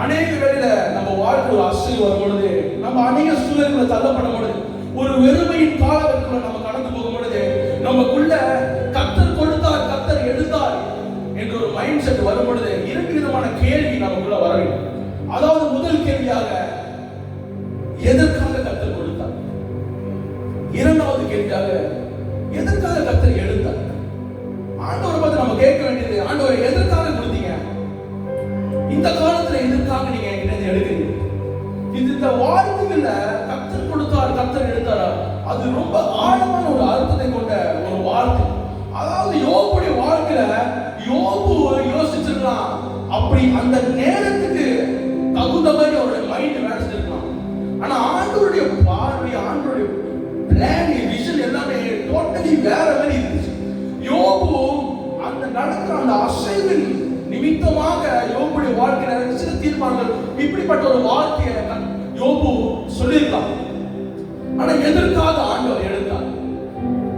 Speaker 1: அநேக வேளையில நம்ம வாழ்க்கை ஒரு அசைவு வரும் பொழுது, நம்ம அநேக சூழ்நிலைகளை தள்ளப்படும் பொழுது, ஒரு வெறுமையின் காலகட்டத்தில் நம்ம கடந்து போகும் பொழுது, நமக்குள்ள கர்த்தர் கொடுத்தார், கர்த்தர் எடுத்தார் என்ற ஒரு மைண்ட் செட் வரும் பொழுது, இரண்டு விதமான கேள்வி நமக்குள்ள வர வேண்டும். அதாவது முதல் கேள்வியாக, எதற்காக கர்த்தர் கொடுத்தார்? இரண்டாவது கேள்வியாக, எதற்காக கர்த்தர் எடுத்தார்? ஆண்டவரை பார்த்து நம்ம கேட்க வேண்டியது, ஆண்டவரை எதற்காக கொடுத்தீங்க? இந்த காலத்துல எதற்காக நீங்க என்கிட்ட எடுக்கிறீங்க? இந்த வார்த்தைகள்ல கர்த்தர் கொடுத்தார், கர்த்தர் எடுத்தாரா, அது ரொம்ப ஆழமான ஒரு அர்த்தத்தை கொண்ட ஒரு வார்த்தை. அதாவது யோபுடைய வாழ்க்கையில யோபு யோசிச்சிருக்கலாம், அப்படி அந்த நேரத்துக்கு தகுந்த மாதிரி அவருடைய மைண்ட் வேலை செஞ்சிருக்கலாம். ஆனா ஆண்டவருடைய பார்வை, ஆண்டவருடைய பிளான், விஷன் எல்லாமே டோட்டலி வேற மாதிரி இருந்துச்சு. யோபு அந்த நடக்கிற அந்த அசைவின் நிமித்தமாக யோபுடைய வாழ்க்கையில சில தீர்மானங்கள், இப்படிப்பட்ட ஒரு வார்த்தையை யோபு சொல்லியிருக்கலாம். ஆனா எதற்காக ஆண்டவர் எடுத்தார்?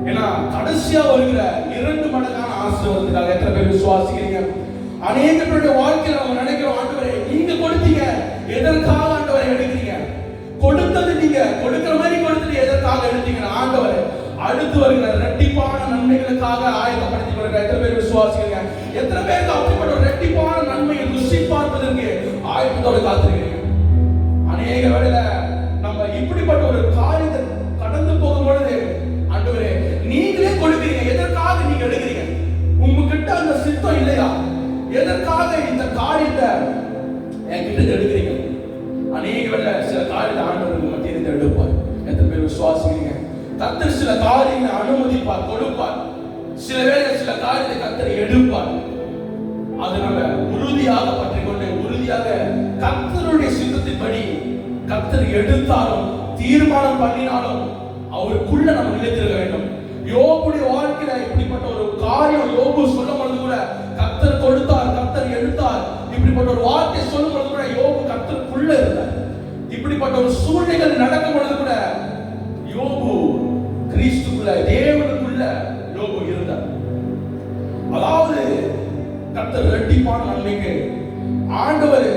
Speaker 1: ஏன்னா கடைசியா வருகிற 2 மடங்கான ஆசீர்வாதத்துக்காக. எத்தனை பேர் விசுவாசிக்கிறீங்க? அநேக பேருடைய வாழ்க்கையில நம்ம நினைக்கிறோம், ஆண்டவரே நீங்க கொடுத்தீங்க, எதற்காக ஆண்டவரை எடுக்கிறீங்க? கொடுத்தது நீங்க கொடுக்கிற மாதிரி கொடுத்துட்டு எதற்காக எடுத்தீங்க? ஆண்டவரை அடுத்து வருகிற இரட்டிப்பான நன்மைகளுக்காக ஆயத்தப்படுத்திக் கொள்கிற எத்தனை பேர் விசுவாசிக்கிறீங்க? எத்தனை பேருக்கு அப்படிப்பட்ட ஒரு இரட்டிப்பான நன்மையை ருசி பார்ப்பதற்கு ஆயத்தத்தோடு காத்திருக்கிறீங்க? அநேக வேளையில நம்ம இப்படிப்பட்ட ஒரு காரியத்தை கடந்து போகும் பொழுது, ஆண்டவரே நீங்களே கொடுக்கிறீங்க, எதற்காக நீங்க எடுக்கிறீங்க? உங்ககிட்ட அந்த சித்தம் இல்லையா? எதற்காக இந்த காரியத்தை என்கிட்ட எடுக்கிறீங்க? அநேக வேளை சில காரியத்தை ஆண்டவருக்கு மத்தியில் எடுப்பார். எத்தனை பேர் விசுவாசிக்கிறீங்க? கர்த்தர் சில காரியங்களை அனுமதிப்பார், கொடுப்பார். சில வேளை சில காரியத்தை கர்த்தர் எடுப்பார். அது நம்ம உறுதியாக பற்றிக்கொண்டு, உறுதியாக கர்த்தருடைய சித்தத்தின்படி கர்த்தர் எடுத்தாலும் தீர்மானம் பண்ணினாலும் அவருக்குள்ள நம்ம நிலைத்திருக்க வேண்டும். யோபுடைய வாழ்க்கையில இப்படிப்பட்ட ஒரு காரியம் யோபு சொல்லும் பொழுது கூட, கர்த்தர் கொடுத்தார், கர்த்தர் எடுத்தார், இப்படிப்பட்ட ஒரு வார்த்தை சொல்லும் பொழுது கூட யோபு கர்த்தருக்குள்ள இருந்தார். இப்படிப்பட்ட ஒரு சூழ்நிலைகள் நடக்கும் பொழுது கூட யோபு கிறிஸ்துக்குள்ள, தேவனுக்குள்ள யோபு இருந்தார். அதாவது கர்த்தர் இரட்டிப்பான நன்மைக்கு, ஆண்டவர்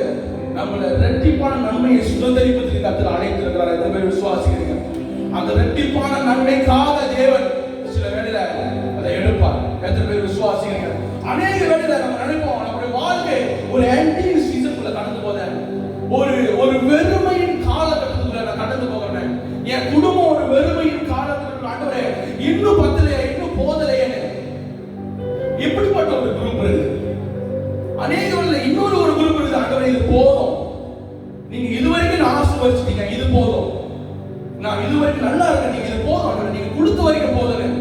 Speaker 1: நம்மள இரட்டிப்பான நன்மையை சுதந்திரிப்பதற்கு கர்த்தர் அழைத்திருக்கிறார். எத்தனை பேர் விசுவாசிக்கிறீங்க? அந்த இரட்டிப்பான நன்மைக்காக தேவன் சில வேளையில அதை எடுப்பார். எத்தனை பேர் விசுவாசிக்கிறீங்க? அநேக வேளையில நம்ம நினைப்போம், நம்முடைய வாழ்க்கை ஒரு எண்டிங் சீசனுக்குள்ள கடந்து போத, ஒரு வெறுமையின் காலகட்டத்துக்குள்ள நான் கடந்து போகிறேன். என் குடும்பம் ஒரு வெறுமையின் காலகட்டத்துக்குள்ள, ஆண்டவரே இன்னும் பத்தலையே, இன்னும் போதலையே, இப்படிப்பட்ட ஒரு குரூப் இருக்கு. அநேக வேளையில இன்னொரு ஒரு குரூப் இருக்கு, ஆண்டவரே இது போதும், நீங்க இதுவரைக்கும் நான் ஆசீர்வதிச்சிட்டீங்க, இது போதும், நான் இதுவரைக்கும் நல்லா இருக்கேன், நீங்க இது போதும் ஆண்டவரே, நீங்க கொடுத்த வரைக்கும் போதும்.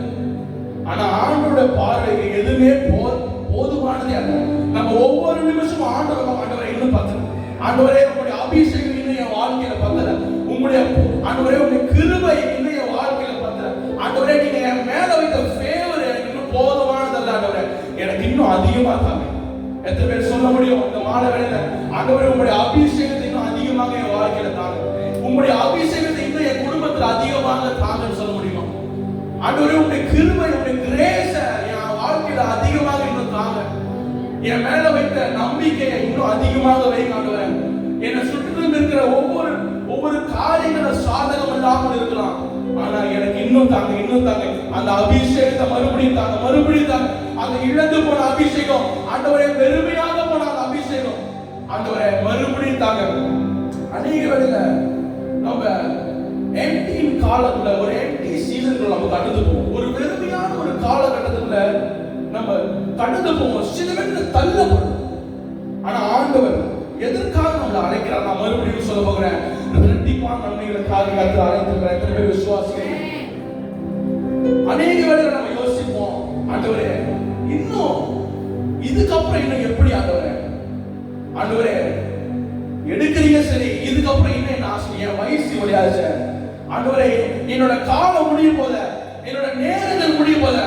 Speaker 1: ஆனா ஆண்டவருடைய பார்வைக்கு எதுவுமே போதுமானதே அல்ல. நம்ம ஒவ்வொரு நிமிஷமும் ஆண்டவரை இன்னும் பத்தல, ஆண்டவரே உங்களுடைய அபிஷேகம் இன்னும் என் வாழ்க்கையில பத்தல, உங்களுடைய ஆண்டவரே உங்களுடைய கிருபை இன்னும் என் வாழ்க்கையில பத்தல, ஆண்டவரே நீங்க என் மேல வைத்த ஃபேவர் எனக்கு இன்னும் போதுமானதல்ல, ஆண்டவரே எனக்கு இன்னும் அதிகமா தாங்க. எத்தனை பேர் சொல்ல முடியும் இந்த மாலை வேளையில, ஆண்டவரே உங்களுடைய அபிஷேகத்தை இன்னும் அதிகமாக என் வாழ்க்கையில தாங்க, உங்களுடைய அபிஷேகத்தை இன்னும் என் உள்ளத்துல அதிகமாக தாங்கன்னு சொல்ல முடியுமா? ஆண்டவரே உங்களுடைய கிருபை, உங்களுடைய கிரேஸ என் வாழ்க்கையில அதிகமாக இன்னும் தாங்க. என் மேல வைத்த நம்பிக்கையை இன்னும் அதிகமாக வைங்க ஆண்டவரே. என்னை சுற்றிலும் இருக்கிற ஒவ்வொரு காரியங்களும் சாதகம் இல்லாமல் இருக்கலாம், ஆனா எனக்கு இன்னும் தாங்க, இன்னும் தாங்க. அந்த அபிஷேகத்தை மறுபடியும் தாங்க, மறுபடியும் தாங்க. அந்த இழந்து போன அபிஷேகம் ஆண்டவரே, வெறுமையாக போன அந்த அபிஷேகம் ஆண்டவரே மறுபடியும் தாங்க. அநேக வேளையில நம்ம எம்டி காலத்துல, ஒரு எம்டி சீசன்ல நம்ம கடந்து போவோம். ஒரு வெறுமையான ஒரு காலகட்டத்துல நம்ம கடந்து போவோம். சில பேருக்கு தள்ளப்படும். ஆனா ஆண்டவர் எதற்காக நம்மளை அழைக்கிறார்? நான் மறுபடியும் சொல்ல போகிறேன். இரட்டிப்பான நன்மைகளுக்காக கர்த்தர் அழைத்திருக்கிறார். எத்தனை பேர் விசுவாசிக்கிறீங்க? அநேக வேளையில நம்ம யோசிப்போம், ஆண்டவரே இன்னும் இதுக்கப்புறம் இன்னும் எப்படி ஆண்டவரே, ஆண்டவரே எடுக்கிறீங்க சரி, இதுக்கப்புறம் இன்னும் என்ன ஆசை? என் வயசு வழியாச்சு ஆண்டவரே, என்னோட காலம் முடியும் போத, என்னோட நேரங்கள் முடியும் போத.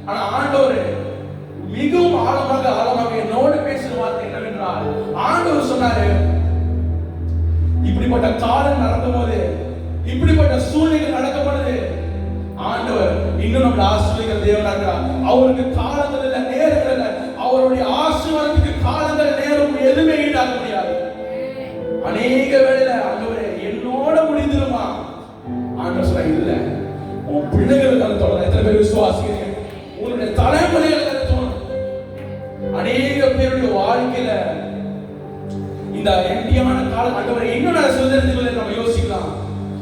Speaker 1: ஆனா ஆண்டவரே மிகவும் ஆழமாக என்னோடு பேசுற வார்த்தை என்னவென்றால், ஆண்டவர் சொன்னாரு, இப்படிப்பட்ட காலம் நடக்கும் போது, இப்படிப்பட்ட சூழ்நிலைகள் நடக்கும் பொழுது ஆண்டவர் இன்னும் நம்மளை ஆசீர்வதிக்கிற தேவனா இருக்கிறார். அவருக்கு காலங்கள் இல்ல, நேரங்கள் இல்ல. அவருடைய ஆசீர்வாதத்துக்கு காலங்கள், நேரம் எதுவுமே ஈடாக முடியாது. அநேக வேளையில ஆண்டவரே என்னோட முடிந்துருமா? ஆண்டவர் சொல்ல, இல்ல, உன் பிள்ளைகளுக்கு அது தொடரும். எத்தனை பேர் விசுவாசிக்கிறீங்க? உங்களுடைய தலைமுறைகளுக்கு அது தோணும். அநேக பேருடைய வாழ்க்கையில இந்த எம்டியான காலம் ஆண்டவரை இன்னும் நான் சுதந்திரத்துக்குள்ள நம்ம யோசிக்கலாம்.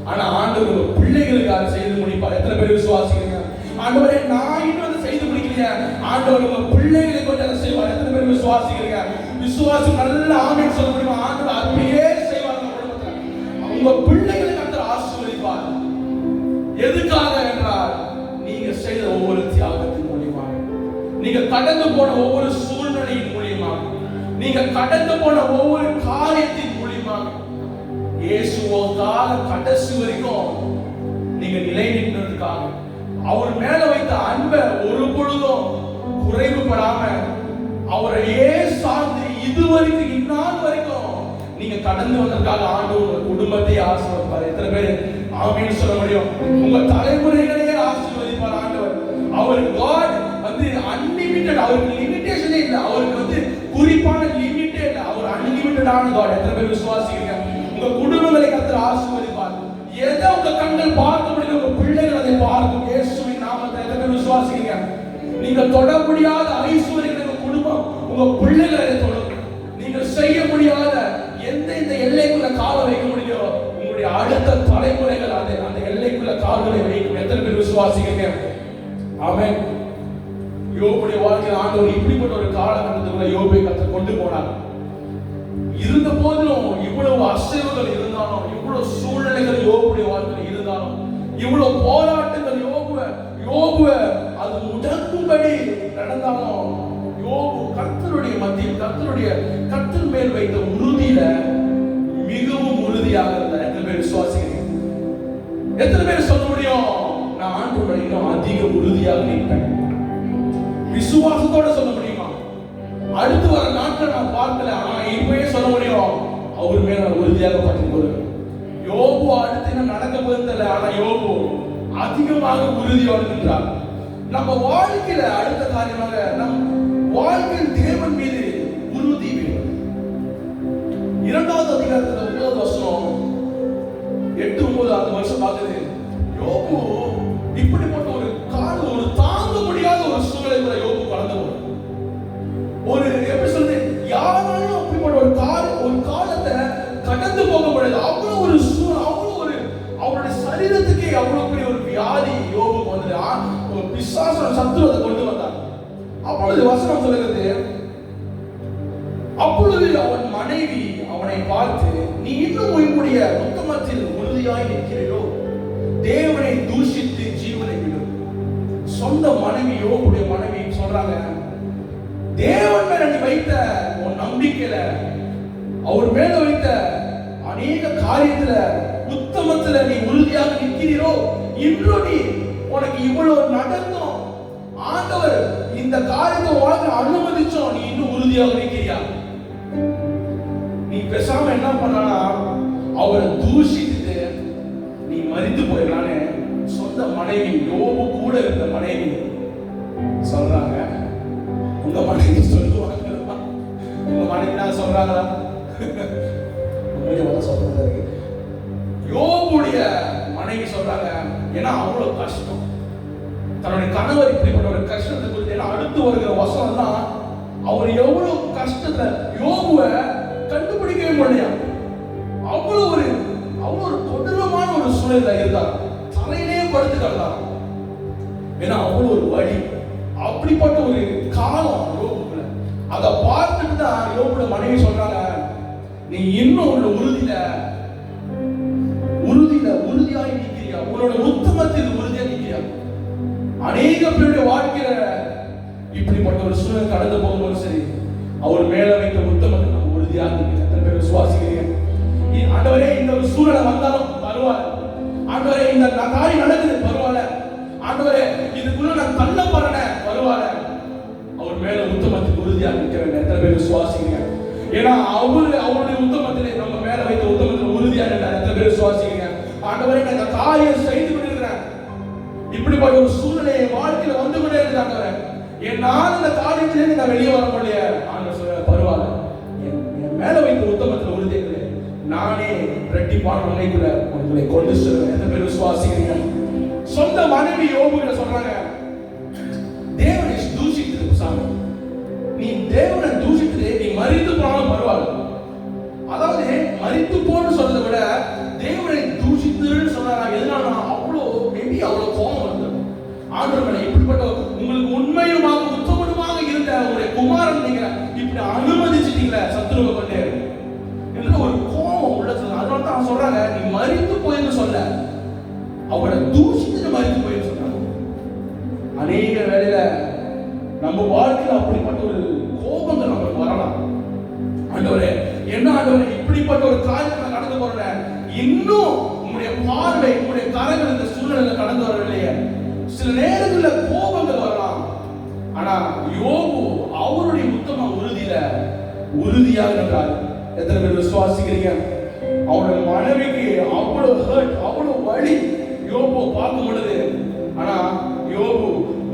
Speaker 1: ஆனா ஆண்டவர் பிள்ளைகளுக்கு அதை செய்து முடிப்பார். எத்தனை பேர் விசுவாசிக்கிறீங்க? ஆண்டவரே நான் இன்னும் அதை செய்து முடிக்கலையா? ஆண்டவர் உங்க பிள்ளைகளுக்கு கொஞ்சம் அதை செய்வார். எத்தனை பேர் விசுவாசிக்கிறீங்க? விசுவாசம் நல்ல ஆமென் சொல்ல முடியுமா? ஆண்டவர் அப்படியே செய்வார். உங்க பிள்ளைகளுக்கு அந்த ஆசீர்வதிப்பார். எதுக்காக என்றால், நீங்க செய்த ஒவ்வொரு தியாகத்தின் மூலியமாக, நீங்க கடந்து போன ஒவ்வொரு சூழ்நிலையின் மூலியமாக, நீங்க கடந்து போன ஒவ்வொரு காரியத்தின் மூலியமாக, இயேசுவோ கால கடைசி வரைக்கும் நீங்க நிலை நின்றதுக்காக, அவர் மேல வைத்த அன்பை ஒரு பொழுதும் குறைவுபடாம அவரையே சார்ந்து இதுவரைக்கும் இந்நாள் வரைக்கும் நீங்க கடந்து வந்ததுக்காக ஆண்டவர் உங்க குடும்பத்தை ஆசீர்வதிப்பார். எத்தனை பேர் ஆமென் சொல்ல முடியும்? உங்க தலைமுறைகளையே ஆசீர்வதிப்பார் ஆண்டவர். அவர் காட் வந்து அன்லிமிட்டட், அவருக்கு லிமிட்டேஷனே இல்லை. அவருக்கு வந்து குறிப்பான லிமிட்டே இல்லை. அவர் அன்லிமிட்டடான காட். எத்தனை பேர் விசுவாசிக்கிறீங்க? உங்க குடும்பங்களை கர்த்தர் ஆசீர்வதிப்பார். எதை உங்க கண்கள் பார்க்க முடியும், உங்க பிள்ளைகள் அதை பார்க்கும். இயேசுவின் நாமத்தில் எத்தனை பேர் விசுவாசிக்கிறீங்க? நீங்க தொட முடியாத ஐஸ்வர்யங்கள் உங்க குடும்பம், உங்க பிள்ளைகள் அதை தொடும். நீங்க செய்ய முடியாத எந்த எல்லைக்குள்ள கால வைக்க முடியும், உங்களுடைய அடுத்த தலைமுறைகள் அந்த எல்லைக்குள்ள கால்களை வைக்கும். எத்தனை பேர் விசுவாசிக்கிறீங்க? ஆமென். யோபுடைய வாழ்க்கையில் ஆண்டவர் இப்படிப்பட்ட ஒரு காலகட்டத்துக்குள்ள யோபை கர்த்தர் கொண்டு போனார். இருந்த போதிலும், இவ்வளவு அசைவுகள் இருந்தாலும், இவ்வளவு சூழ்நிலைகள் யோபுடைய வாழ்க்கையில் இருந்தாலும், இவ்வளவு போராட்டங்கள் யோபுவ அது முடக்கும்படி நடந்தாலும், யோபு கர்த்தருடைய மத்தியில் கர்த்தர் மேல் வைத்த உறுதியில மிகவும் உறுதியாக இருந்தார். எத்தனை பேர் விசுவாசிக்கிறீங்க? எத்தனை பேர் சொல்ல முடியும், நான் ஆண்டவரை இன்னும் அதிக உறுதியாக நிற்பேன்? விசுவாசத்தோட சொல்ல முடியுமா? அடுத்து வர நாட்கள் நான் பார்க்கல, ஆனா இப்பவே சொல்ல முடியும், அவர் மேல உறுதியாக பற்றி கொள்ளுங்க. யோபு அடுத்து என்ன நடக்க போதில்லை, ஆனா யோபு அதிகமாக உறுதியோடு நின்றார். நம்ம வாழ்க்கையில அடுத்த காரியமாக நம் வாழ்க்கையில் தேவன் மீது உறுதி வேணும். 2வது அதிகாரத்துல 9வது வசனம் 8-9 அந்த வருஷம் பார்க்குது. யோபு இப்படிப்பட்ட ஒரு தாங்க முடியாத ஒரு சூழ்நிலைக்குள்ள யோபு கடந்து போறார். ஒரு எப்படி சொல்றது, யாராலும் அப்படிப்பட்ட ஒரு காலத்தை கடந்து போக முடியாது. அவ்வளவு ஒரு அவருடைய சரீரத்துக்கே அவ்வளவு பெரிய ஒரு வியாதி யோபுக்கு வந்தது. ஒரு பிசாசு சத்துருவத்தை கொண்டு வந்தார். அப்பொழுது வசனம் சொல்லுகிறது, அப்பொழுது அவன் மனைவி அவனை பார்த்து, நீ இன்னும் உன்னுடைய உத்தமத்தில் உறுதியாய் நிற்கிறீரோ? தேவனை தூஷித்து ஜீவனை விடும். சொந்த மனைவி, யோபுடைய மனைவி சொல்றாங்க, தேவன் மேல நீ வைத்த உன் நம்பிக்கையில, அவர் மேல வைத்த அநேக காரியத்துல, உத்தமத்துல நீ உறுதியாக நிற்கிறீரோ? இன்று நீ உனக்கு இவ்வளவு நடந்தும் ஆண்டவர் இந்த காரியத்தை வாழ்க்கை அனுமதிச்சோம், நீ இன்னும் உறுதியாக நிற்கிறியா? நீ பேசாம என்ன பண்ணா, அவரை தூஷித்து நீ நீ மரித்து போயிடலான்னு சொந்த மனைவி, யோபு கூட இருந்த மனைவி சொல்றாங்க. உங்க மனைவி சொல்லுவாங்க, உங்க மனைவி தான் சொல்றாங்களா? சொல்றது யோபுடைய மனைவி சொல்றாங்க. ஏன்னா அவ்வளவு கஷ்டம், தன்னுடைய கணவர் இப்படிப்பட்ட ஒரு கஷ்டத்தை குறித்து. ஏன்னா அடுத்து வருகிற வசனம் தான் அவர் எவ்வளவு கஷ்டத்தை யோபுவை கண்டுபிடிக்கவே முடியா. அவ்வளவு ஒரு கொடூரமான ஒரு சூழல்ல இருந்தார். தலையிலே படுத்து கிடந்தார். ஏன்னா அவ்வளவு ஒரு வழி, அப்படிப்பட்ட ஒரு காலம் யோபுக்குள்ள. அதை பார்த்துட்டு தான் யோபுடைய மனைவி சொல்றாங்க, நீ இன்னும் உள்ள உறுதியாய் நிற்கிறியா? உன்னோட உத்தமத்தில் உறுதியா நிற்கிறியா? அநேக பேருடைய வாழ்க்கையில இப்படிப்பட்ட ஒரு சூழல் கடந்து போகும்போது சரி, அவர் மேல வைத்த உத்தமத்தை நம்ம உறுதியாக நிற்கிறோம். எத்தனை பேர் விசுவாசிக்கிறீங்க? ஆண்டவரே, இந்த ஒரு சூழலை வந்தாலும் பரவாயில்ல, ஆண்டவரே இந்த காரியம் நடக்குது பரவாயில்ல, ஆண்டவரே இதுக்குள்ள நான் தள்ளப்படுறேன் பரவாயில்ல, அவர் மேல உத்தமத்துக்கு உறுதியாக நிற்க வேண்டும். எத்தனை பேர் விசுவாசிக்கிறீங்க? ஏன்னா அவருடைய உத்தமத்திலே, நம்ம மேல வைத்த உத்தமத்தில் உறுதியாக நின்றார். எத்தனை பேர் விசுவாசிக்கிறீங்க? ஆண்டவரே நான் இந்த காரியம் செய்து கொண்டிருக்கிறேன், இப்படிப்பட்ட ஒரு சூழ்நிலை வாழ்க்கையில வந்து கொண்டே இருக்காங்க, என்னால் இந்த காரியத்திலிருந்து நான் வெளியே வர முடியல. ஆண்டவர் சொல்ற பரவாயில்ல, என் மேல வைத்த உத்தமத்தில் உறுதியாக நானே ரெட்டிப்பான உன்னைக்குள்ள உங்களை கொண்டு செல்வேன். எத்தனை பேர் விசுவாசிக்கிறீங்க? சொந்த மனைவி யோபுகிட்ட சொல்றாங்க, தேவனை தூஷித்தது சாமி, நீ தேவனை தூஷித்தது, நீ மரித்து போனாலும் பரவாயில்ல. அதாவது மரித்து போன்னு சொல்றதை விட தேவனை தூஷித்துன்னு சொன்னாங்க. எதனால? அவ்வளவு கோபம் வருது ஆண்டவர் மேல. இப்படிப்பட்ட உங்களுக்கு உண்மையுமாக உத்தமனுமாக இருந்த உங்களுடைய குமாரன் நீங்க இப்படி அனுமதிச்சிட்டீங்களே சத்துருவை கொண்டே என்ற ஒரு கோபம் உள்ளது. அதனால தான் சொல்றாங்க, நீ மரித்து போயின்னு சொல்ல, அவரை தூஷித்து மரித்து போயின்னு சொன்னாங்க. அநேக வேளையில நம்ம வாழ்க்கையில அப்படிப்பட்ட ஒரு கோபங்கள் நமக்கு வரலாம். ஆண்டவரே, என்ன ஆண்டவரே, இப்படிப்பட்ட ஒரு காரியத்தை கடந்து போறேன், இன்னும் உங்களுடைய பார்வை, உங்களுடைய கரங்கள் இந்த சூழ்நிலையில கடந்து வரவில்லையே. சில நேரங்களில் கோபங்கள் வரலாம். ஆனா யோபு அவருடைய உத்தம உறுதியாக நின்றார். எத்தனை பேர் விசுவாசிக்கிறீங்க? அவருடைய மனைவிக்கு அவ்வளவு ஹர்ட், அவ்வளவு வலி யோபு பார்க்கும் பொழுது. ஆனா யோபு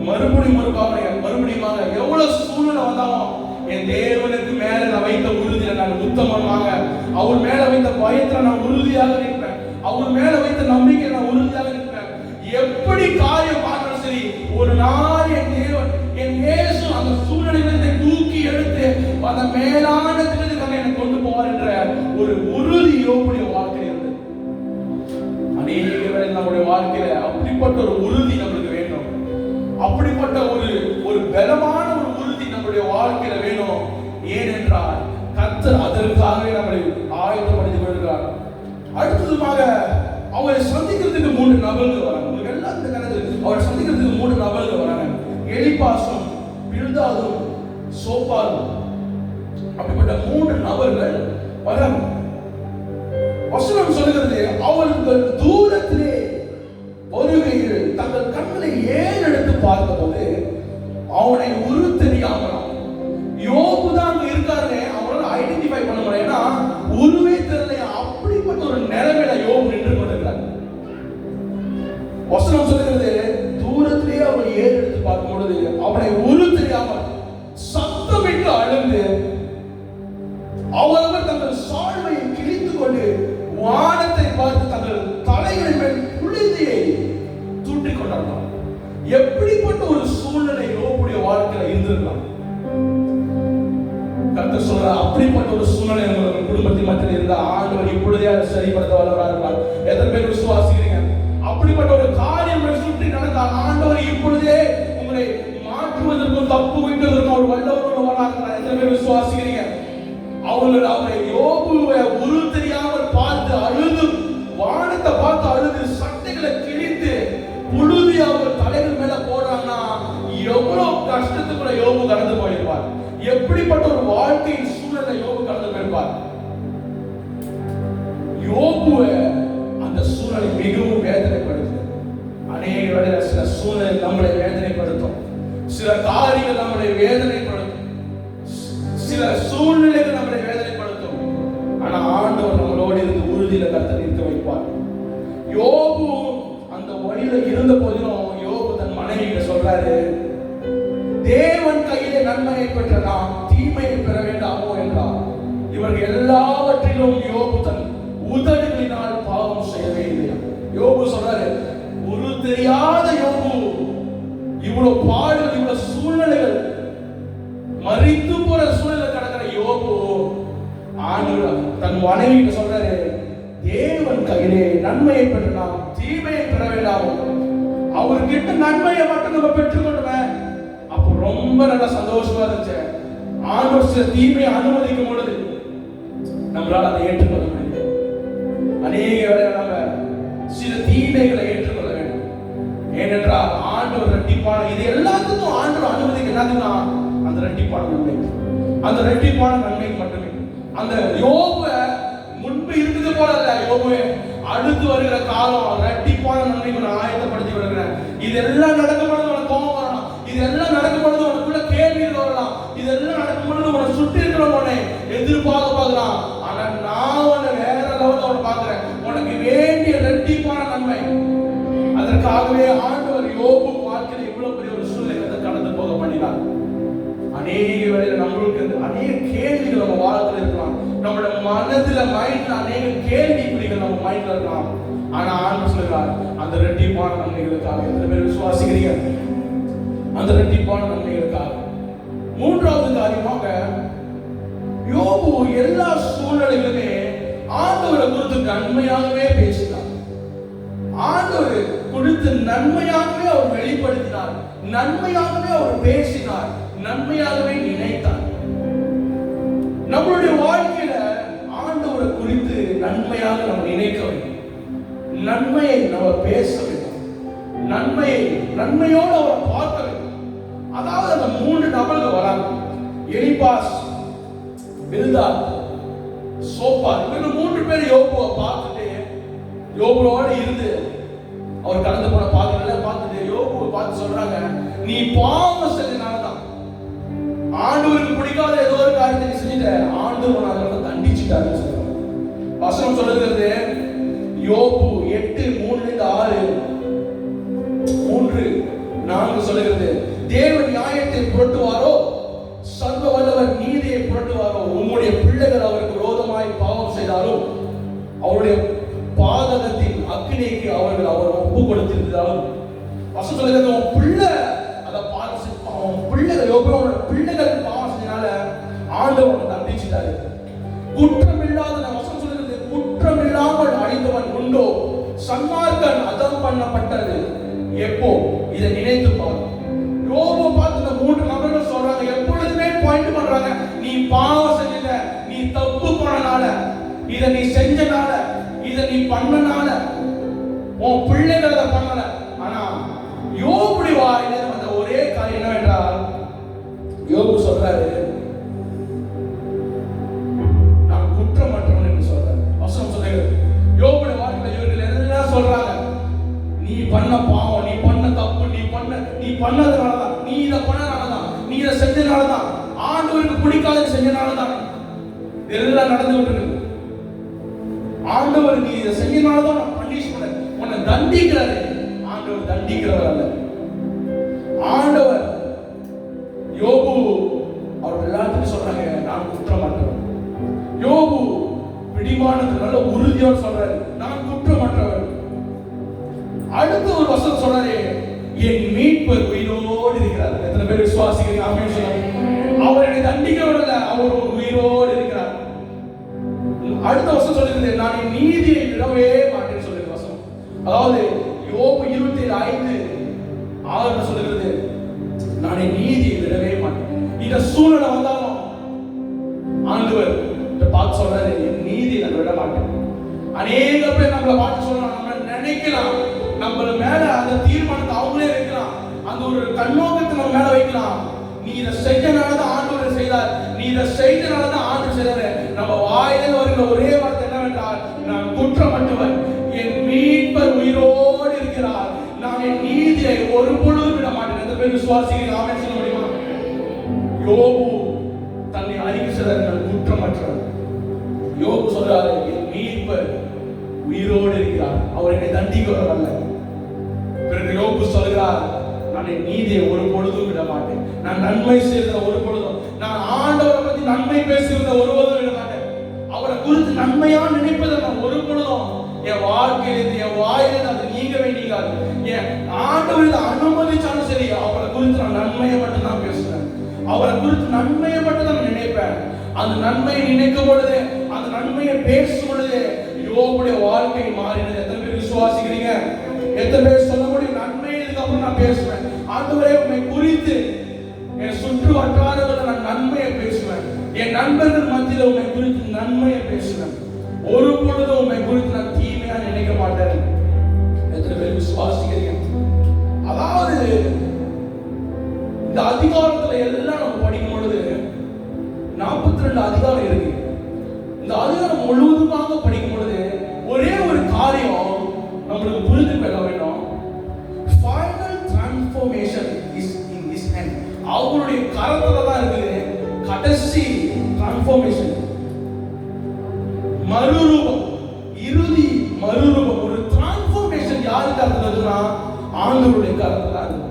Speaker 1: மறுபடியும் எவ்வளவு சூழ்நிலை வந்தாலும் என் தேவனுக்கு மேல நான் வைத்த உறுதியில நான் உத்தமமாக, அவர் மேல வைத்த பயத்துல நான் உறுதியாக நிற்பேன், அவர் மேல வைத்த நம்பிக்கை நான் உறுதியாக நிற்பேன். எப்படி காரியம் பார்த்தாலும் சரி, ஒரு நாள் என் தேவன், என் இயேசு அந்த சூழ்நிலைகளை தூக்கி எடுத்து அந்த மேலான திட்டத்துக்காக என்னை கொண்டு போவார் என்ற ஒரு உறுதி யோபுடைய வாழ்க்கையில் இருந்தது. அநேக வேளை நம்முடைய வாழ்க்கையில அப்படிப்பட்ட ஒரு உறுதி நம்மளுக்கு வேண்டும். அப்படிப்பட்ட ஒரு பலமான ஒரு உறுதி நம்முடைய வாழ்க்கையில வேணும். ஏனென்றால் கர்த்தர் அதற்காகவே நம்மளை ஆயத்தப்படுத்திக் கொள்கிறார். அடுத்ததுமாக அவரை சந்திக்கிறதுக்கு 3 நபர்கள் வராங்க. உங்களுக்கு எல்லாம் இந்த கணக்கு, அவரை சந்திக்கிறதுக்கு 3 நபர்கள் வராங்க. எலிப்பாசும், பில்தாதும், சோபாரும். அப்படிப்பட்ட 3 நபர்கள் வராங்க. வசனம் சொல்கிறது, அவர்கள் தூரத்திலே வருகையில் தங்கள் கண்களை ஏறெடுத்து பார்த்தபோது அவனை உரு தெரியாமலாம். யோபு தான் அங்க இருக்காரு, அவரால் ஐடென்டிஃபை பண்ண முடியல. ஏன்னா உருவே தெரியல. அப்படிப்பட்ட ஒரு நிலைமையில யோபு நின்று கொண்டிருக்கிறார். வசனம் சொல்கிறது, தூரத்திலேயே அவனை ஏறெடுத்து பார்க்கும் பொழுது அவனை உரு தெரியாமல் சத்தமிட்டு அழுந்து அவரவர் தங்கள் சால்வையை கிழித்துக் கொண்டு வானத்தை பார்த்து தங்கள் தலைகளின் மேல் புழுதியை தூற்றிக் கொண்டார்கள். எப்படிப்பட்ட ஒரு சூழ்நிலை யோபுடைய வாழ்க்கையில இருந்திருக்கலாம். கர்த்தர் சொல்றார், அப்படிப்பட்ட ஒரு சூழ்நிலை உங்கள் குடும்பத்தின் மத்தியில் இருந்தா ஆண்டவர் இப்பொழுதே அதை சரிப்படுத்த வல்லவராக இருக்கிறார். எத்தனை பேர் விசுவாசிக்கிறீங்க? அப்படிப்பட்ட ஒரு காரியம் சுற்றி நடந்தால் ஆண்டவர் இப்பொழுதே உங்களை மாற்றுவதற்கும் தப்பு வைப்பதற்கும் அவர் வல்லவராக இருக்கிறார். எத்தனை பேர் விசுவாசிக்கிறீங்க? அவரை யோபுவை உரு தெரியாமல் பார்த்து அழுது, வானத்தை பார்த்து அழுது, சட்டைகளை கிழித்து புழுதி அவர் தலைகள் மேல போடுறாங்கன்னா எவ்வளவு கஷ்டத்துக்குள்ள யோபு கடந்து போயிருப்பார். எப்படிப்பட்ட ஒரு வாழ்க்கையின் சூழலை யோபு கடந்து போயிருப்பார். யோபுவை அந்த சூழலை மிகவும் வேதனைப்படுத்தும். அநேக வேளையில சில சூழலை நம்மளை வேதனைப்படுத்தும், சில காரியங்கள் நம்மளை வேதனைப்படுத்தும், சில சூழ்நிலைகள் நம்மளை வேதனைப்படுத்தும். ஆனா ஆண்டவர் நம்மளோடு இருந்து உறுதியில கர்த்தர் நிற்க வைப்பார். யோபு பெற்ற நாம் தீமையை பெற வேண்டாமோ என்றார். இவர்கள் எல்லாவற்றிலும் யோபு தன் உதடுகளினால் பாவம் செய்யவே இல்லையா. யோபு சொல்றாரு, ஒரு தெரியாத யோபு, இவ்வளவு பாடுகள், இவ்வளவு சூழ்நிலைகள், மறித்து போற சூழ்நிலை கடக்கிற யோபு ஆண்டவர் தன் மனைவி சொல்றாரு, தேவன் கையிலே நன்மையை பெற்று நாம் தீமையை பெற வேண்டாமோ. அவர்கிட்ட நன்மையை மட்டும் நம்ம பெற்றுக்கொண்டுமே. அப்போ ரொம்ப நல்லா சந்தோஷமா இருந்துச்சு. ஆண்டவர் சில தீமையை அனுமதிக்கும் பொழுது நம்மளால அதை ஏற்றுக்கொள்ள முடியும். அநேக வேளை நம்ம சில தீமைகளை ஏற்றுக்கொள்ள வேண்டும். ஏனென்றால் ஆண்டவர் இரட்டிப்பான, இது எல்லாத்துக்கும் ஆண்டவர் அனுமதிக்க என்னதுன்னா அந்த இரட்டிப்பான நன்மை, அந்த இரட்டிப்பான நன்மைக்கு மட்டுமே. அந்த யோபுவை முன்பு இருந்தது போல அல்ல, யோபுவே அடுத்து வருகிற காலம் இரட்டிப்பான நன்மைக்கு நான் ஆயத்தப்படுத்தி வருகிறேன். இதெல்லாம் நடக்கும் பொழுது உனக்கு கோபம் வரலாம், இதெல்லாம் நடக்கும் பொழுது உனக்குள்ள கேள்விகள் வரலாம், இதெல்லாம் நடக்கும் பொழுது உனக்கு சுற்றி இருக்கிறவனை எதிர்பார்க்க பார்க்கலாம். ஆனா நான் உன்னை வேற லெவலோட பார்க்கிறேன். உனக்கு வேண்டிய இரட்டிப்பான நன்மை. அதற்காகவே ஆண்டவர் யோபு வாழ்க்கையில் இவ்வளவு பெரிய ஒரு சூழ்நிலை கடந்து போக பண்ணினார். அநேக வேளையில நம்மளுக்கு அநேக கேள்விகள் நம்ம வாழ்க்கையில் இருக்கலாம், நம்மளோட மனதுல மைண்ட்ல அநேக கேள்விக்குறிகள் நம்ம மைண்ட்ல இருக்கலாம். ஆனா ஆண்டவர் சொல்றார், அந்த இரட்டிப்பான நன்மைகளுக்காக எத்தனை பேர் விசுவாசிக்கிறீங்க? அந்த இரட்டிப்பான நன்மைகளுக்காக. மூன்றாவது காரியமாக, யோபு எல்லா சூழ்நிலைகளுமே ஆண்டவரை குறித்து நன்மையாகவே பேசினார். ஆண்டவர் குறித்து நன்மையாகவே அவர் வெளிப்படுத்தினார், நன்மையாகவே அவர் பேசினார், நன்மையாகவே நினைத்தார். நம்மளுடைய வாழ்க்கையில ஆண்டவரை குறித்து நன்மையாக நம்ம நினைக்க வேண்டும், நன்மையை நம்ம பேச வேண்டும், நன்மையோடு அவரை பார்க்க வேண்டும். அதாவது அந்த மூன்று நபர்கள் வராங்க, எலிபாஸ், பில்தாத், சோப்பார். இவங்க மூன்று பேர் யோபுவை பார்த்துட்டு, யோபுவோடு இருந்து அவர் கடந்து போன பாதைகளை பார்த்துட்டு யோபுவை பார்த்து சொல்றாங்க, நீ பாவம் செஞ்சனாலதான், ஆண்டவருக்கு பிடிக்காத ஏதோ ஒரு காரியத்தை நீ செஞ்சுட்ட, ஆண்டவர் அதனால தண்டிச்சுட்டாருன்னு சொல்றாங்க. வசனம் சொல்லுகிறது யோபு 8:3-6, 3-4 சொல்லுகிறது, தேவன் நியாயத்தை புரட்டுவாரோ, சர்வ வல்லவர் நீதியை புரட்டுவாரோ, உம்முடைய பிள்ளைகள் அவருக்கு விரோதமாய் பாவம் செய்தாலும் அவருடைய பாதகத்தின் அக்கினிக்கு அவர் ஒப்பு கொடுத்திருந்தாலும், வசனம் சொல்லுகிறது உன் பிள்ளை அதை பாவம் பிள்ளைகள் பாவம் செஞ்சனால ஆண்டவன் தண்டிச்சிட்டாரு. குற்றம் இல்லாத வசனம் சொல்லுகிறது, குற்றம் இல்லாமல் அழிந்தவன் உண்டோ, சன்மார்க்கன் அதம் பண்ணப்பட்டது எப்போ, இதை நினைத்து பாரு. யோபு பார்த்து இந்த மூன்று நபர்கள் சொல்றாங்க, எப்பொழுதுமே பாயிண்ட் பண்றாங்க, நீ பாவம் செஞ்ச, நீ தப்பு பண்ணனால, இதை நீ செஞ்சனால, இதை நீ பண்ணனால, உன் பிள்ளைகள் அதை பண்ணல. ஆனா யோபுடைய வாயில வந்த ஒரே காரியம் என்னவென்றால், யோபு சொல்றாரு, நான் குற்றமற்றவன் என்று சொல்றாரு. வசனம் சொல்லுகிறது, யோபுடைய வாழ்க்கையில இவர்கள் எல்லாம் சொல்றாங்க, நீ பண்ண பாவம், நீ பண்ண தப்பு, நீ பண்ணதுனாலதான், நீ இதை பண்ணனாலதான், நீ இதை செஞ்சனாலதான், ஆண்டவருக்கு பிடிக்காத செஞ்சனாலதான் எல்லாம் நடந்து விட்டு, ஆண்டவர் நீ இதை செஞ்சனாலதான் நான் பனிஷ் பண்ண, உன்னை தண்டிக்கிறாரு. ஆண்டவர் தண்டிக்கிறவர் அல்ல. ஆண்டவர் யோபு அவர் எல்லாத்துக்கும் சொல்றாங்க, நான் குற்றமற்றவன். யோபு பிடிவானது நல்ல உறுதியோடு சொல்றாரு, நான் குற்றமற்றவன். அடுத்த ஒரு வசனம் சொல்றாரு, என் மீட்பர் உயிரோடு இருக்கிறார். எத்தனை பேர் விசுவாசிக்கிறீங்க? ஆமென் சொல்லுங்க. அவர் என்னை தண்டிக்கிறவர் அல்ல, அவர் ஒரு உயிரோடு இருக்கிறார். அடுத்த வசனம் சொல்லுகிறது, நான் என் நீதியை விடவே மாட்டேன்னு சொல்லுங்க வசனம். அதாவது யோபு 27:5 சொல்லுகிறது, நான் என் நீதியை விடவே மாட்டேன். இந்த சூழ்நிலை வந்தாலும் ஆண்டவர் பார்த்து சொல்றாரு, என் நீதியை நான் விட மாட்டேன். அநேக பேர் நம்மளை பார்த்து சொல்லலாம், நம்ம நினைக்கலாம், நம்ம மேல அந்த தீர்மானத்தை அவங்களே வைக்கலாம், அந்த ஒரு கண்ணோக்கத்தை நம்ம மேல வைக்கலாம். நீ இதை செஞ்சனாலதான் ஆண்டவர் செய்தார், நீ இதை செய்தனாலதான் ஆண்டவர் செய்தாரு. நம்ம வாயில வருகிற ஒரே வார்த்தை என்னவென்றால், நான் குற்றமற்றவன், என் மீட்பர் உயிரோடு இருக்கிறார், நான் என் நீதியை ஒரு பொழுதும் விட மாட்டேன். எந்த பேர் விசுவாசிக்கிறீங்க? ஆமென் சொல்ல முடியுமா? யோபு தன்னை அறிக்கை செய்தார், குற்றமற்றவன். யோபு சொல்றாரு, என் மீட்பர் உயிரோடு இருக்கிறார், அவர் என்னை தண்டிக்கிறவர் அல்ல. பிறகு யோபு சொல்கிறார், நான் என் நீதியை ஒரு பொழுதும் விட மாட்டேன். நான் நன்மை செய்த ஒரு பொழுதும், நான் ஆண்டவரை பத்தி நன்மை பேசுகிறத ஒரு பொழுதும் விட மாட்டேன். அவரை குறித்து நன்மையா நினைப்பதை நான் ஒரு பொழுதும் என் வாழ்க்கையிலிருந்து என் வாயிலிருந்து அது நீங்கவே நீங்காது. என் ஆண்டவர் இதை அனுமதிச்சாலும் சரி, அவரை குறித்து நான் நன்மையை மட்டும் தான் பேசுவேன். அவரை குறித்து நன்மையை மட்டும் தான் நினைப்பேன். அந்த நன்மையை நினைக்கும் பொழுது, அந்த நன்மையை பேசும் பொழுது யோபுடைய வாழ்க்கை மாறினது. எத்தனை பேர் விசுவாசிக்கிறீங்க? எத்தனை பேர் சொல்ல முடியும் நன்மை இதுக்கப்புறம் நான் பேசுவேன், ஆண்டவரே உண்மை குறித்து என் சுற்று வட்டாரங்களில் நான் நன்மையை பேசுவேன், என் நண்பர்கள் மத்தியில் உண்மை குறித்து நன்மையை பேசுவேன், ஒரு பொழுதும் உண்மை குறித்து நான் தீமையா நினைக்க மாட்டேன். எத்தனை பேர் விசுவாசிக்கிறீங்க? அதாவது இந்த அதிகாரத்துல எல்லாம் நம்ம படிக்கும் பொழுது 42 அதிகாரம் இருக்கு. இந்த அதிகாரம் முழுவதுமாக படிக்கும் பொழுது ஒரே ஒரு காரியம் நம்மளுக்கு புரிந்து கொள்ள வேண்டும். Final transformation is in his hand. அவருடைய கரத்துல தான் இருக்குது கடைசி டிரான்ஸ்ஃபர்மேஷன், மறுரூபம், இறுதி மறுரூபம். ஒரு டிரான்ஸ்ஃபர்மேஷன் யாரு கரத்துல இருக்குன்னா ஆண்டவருடைய கரத்துல தான் இருக்கு.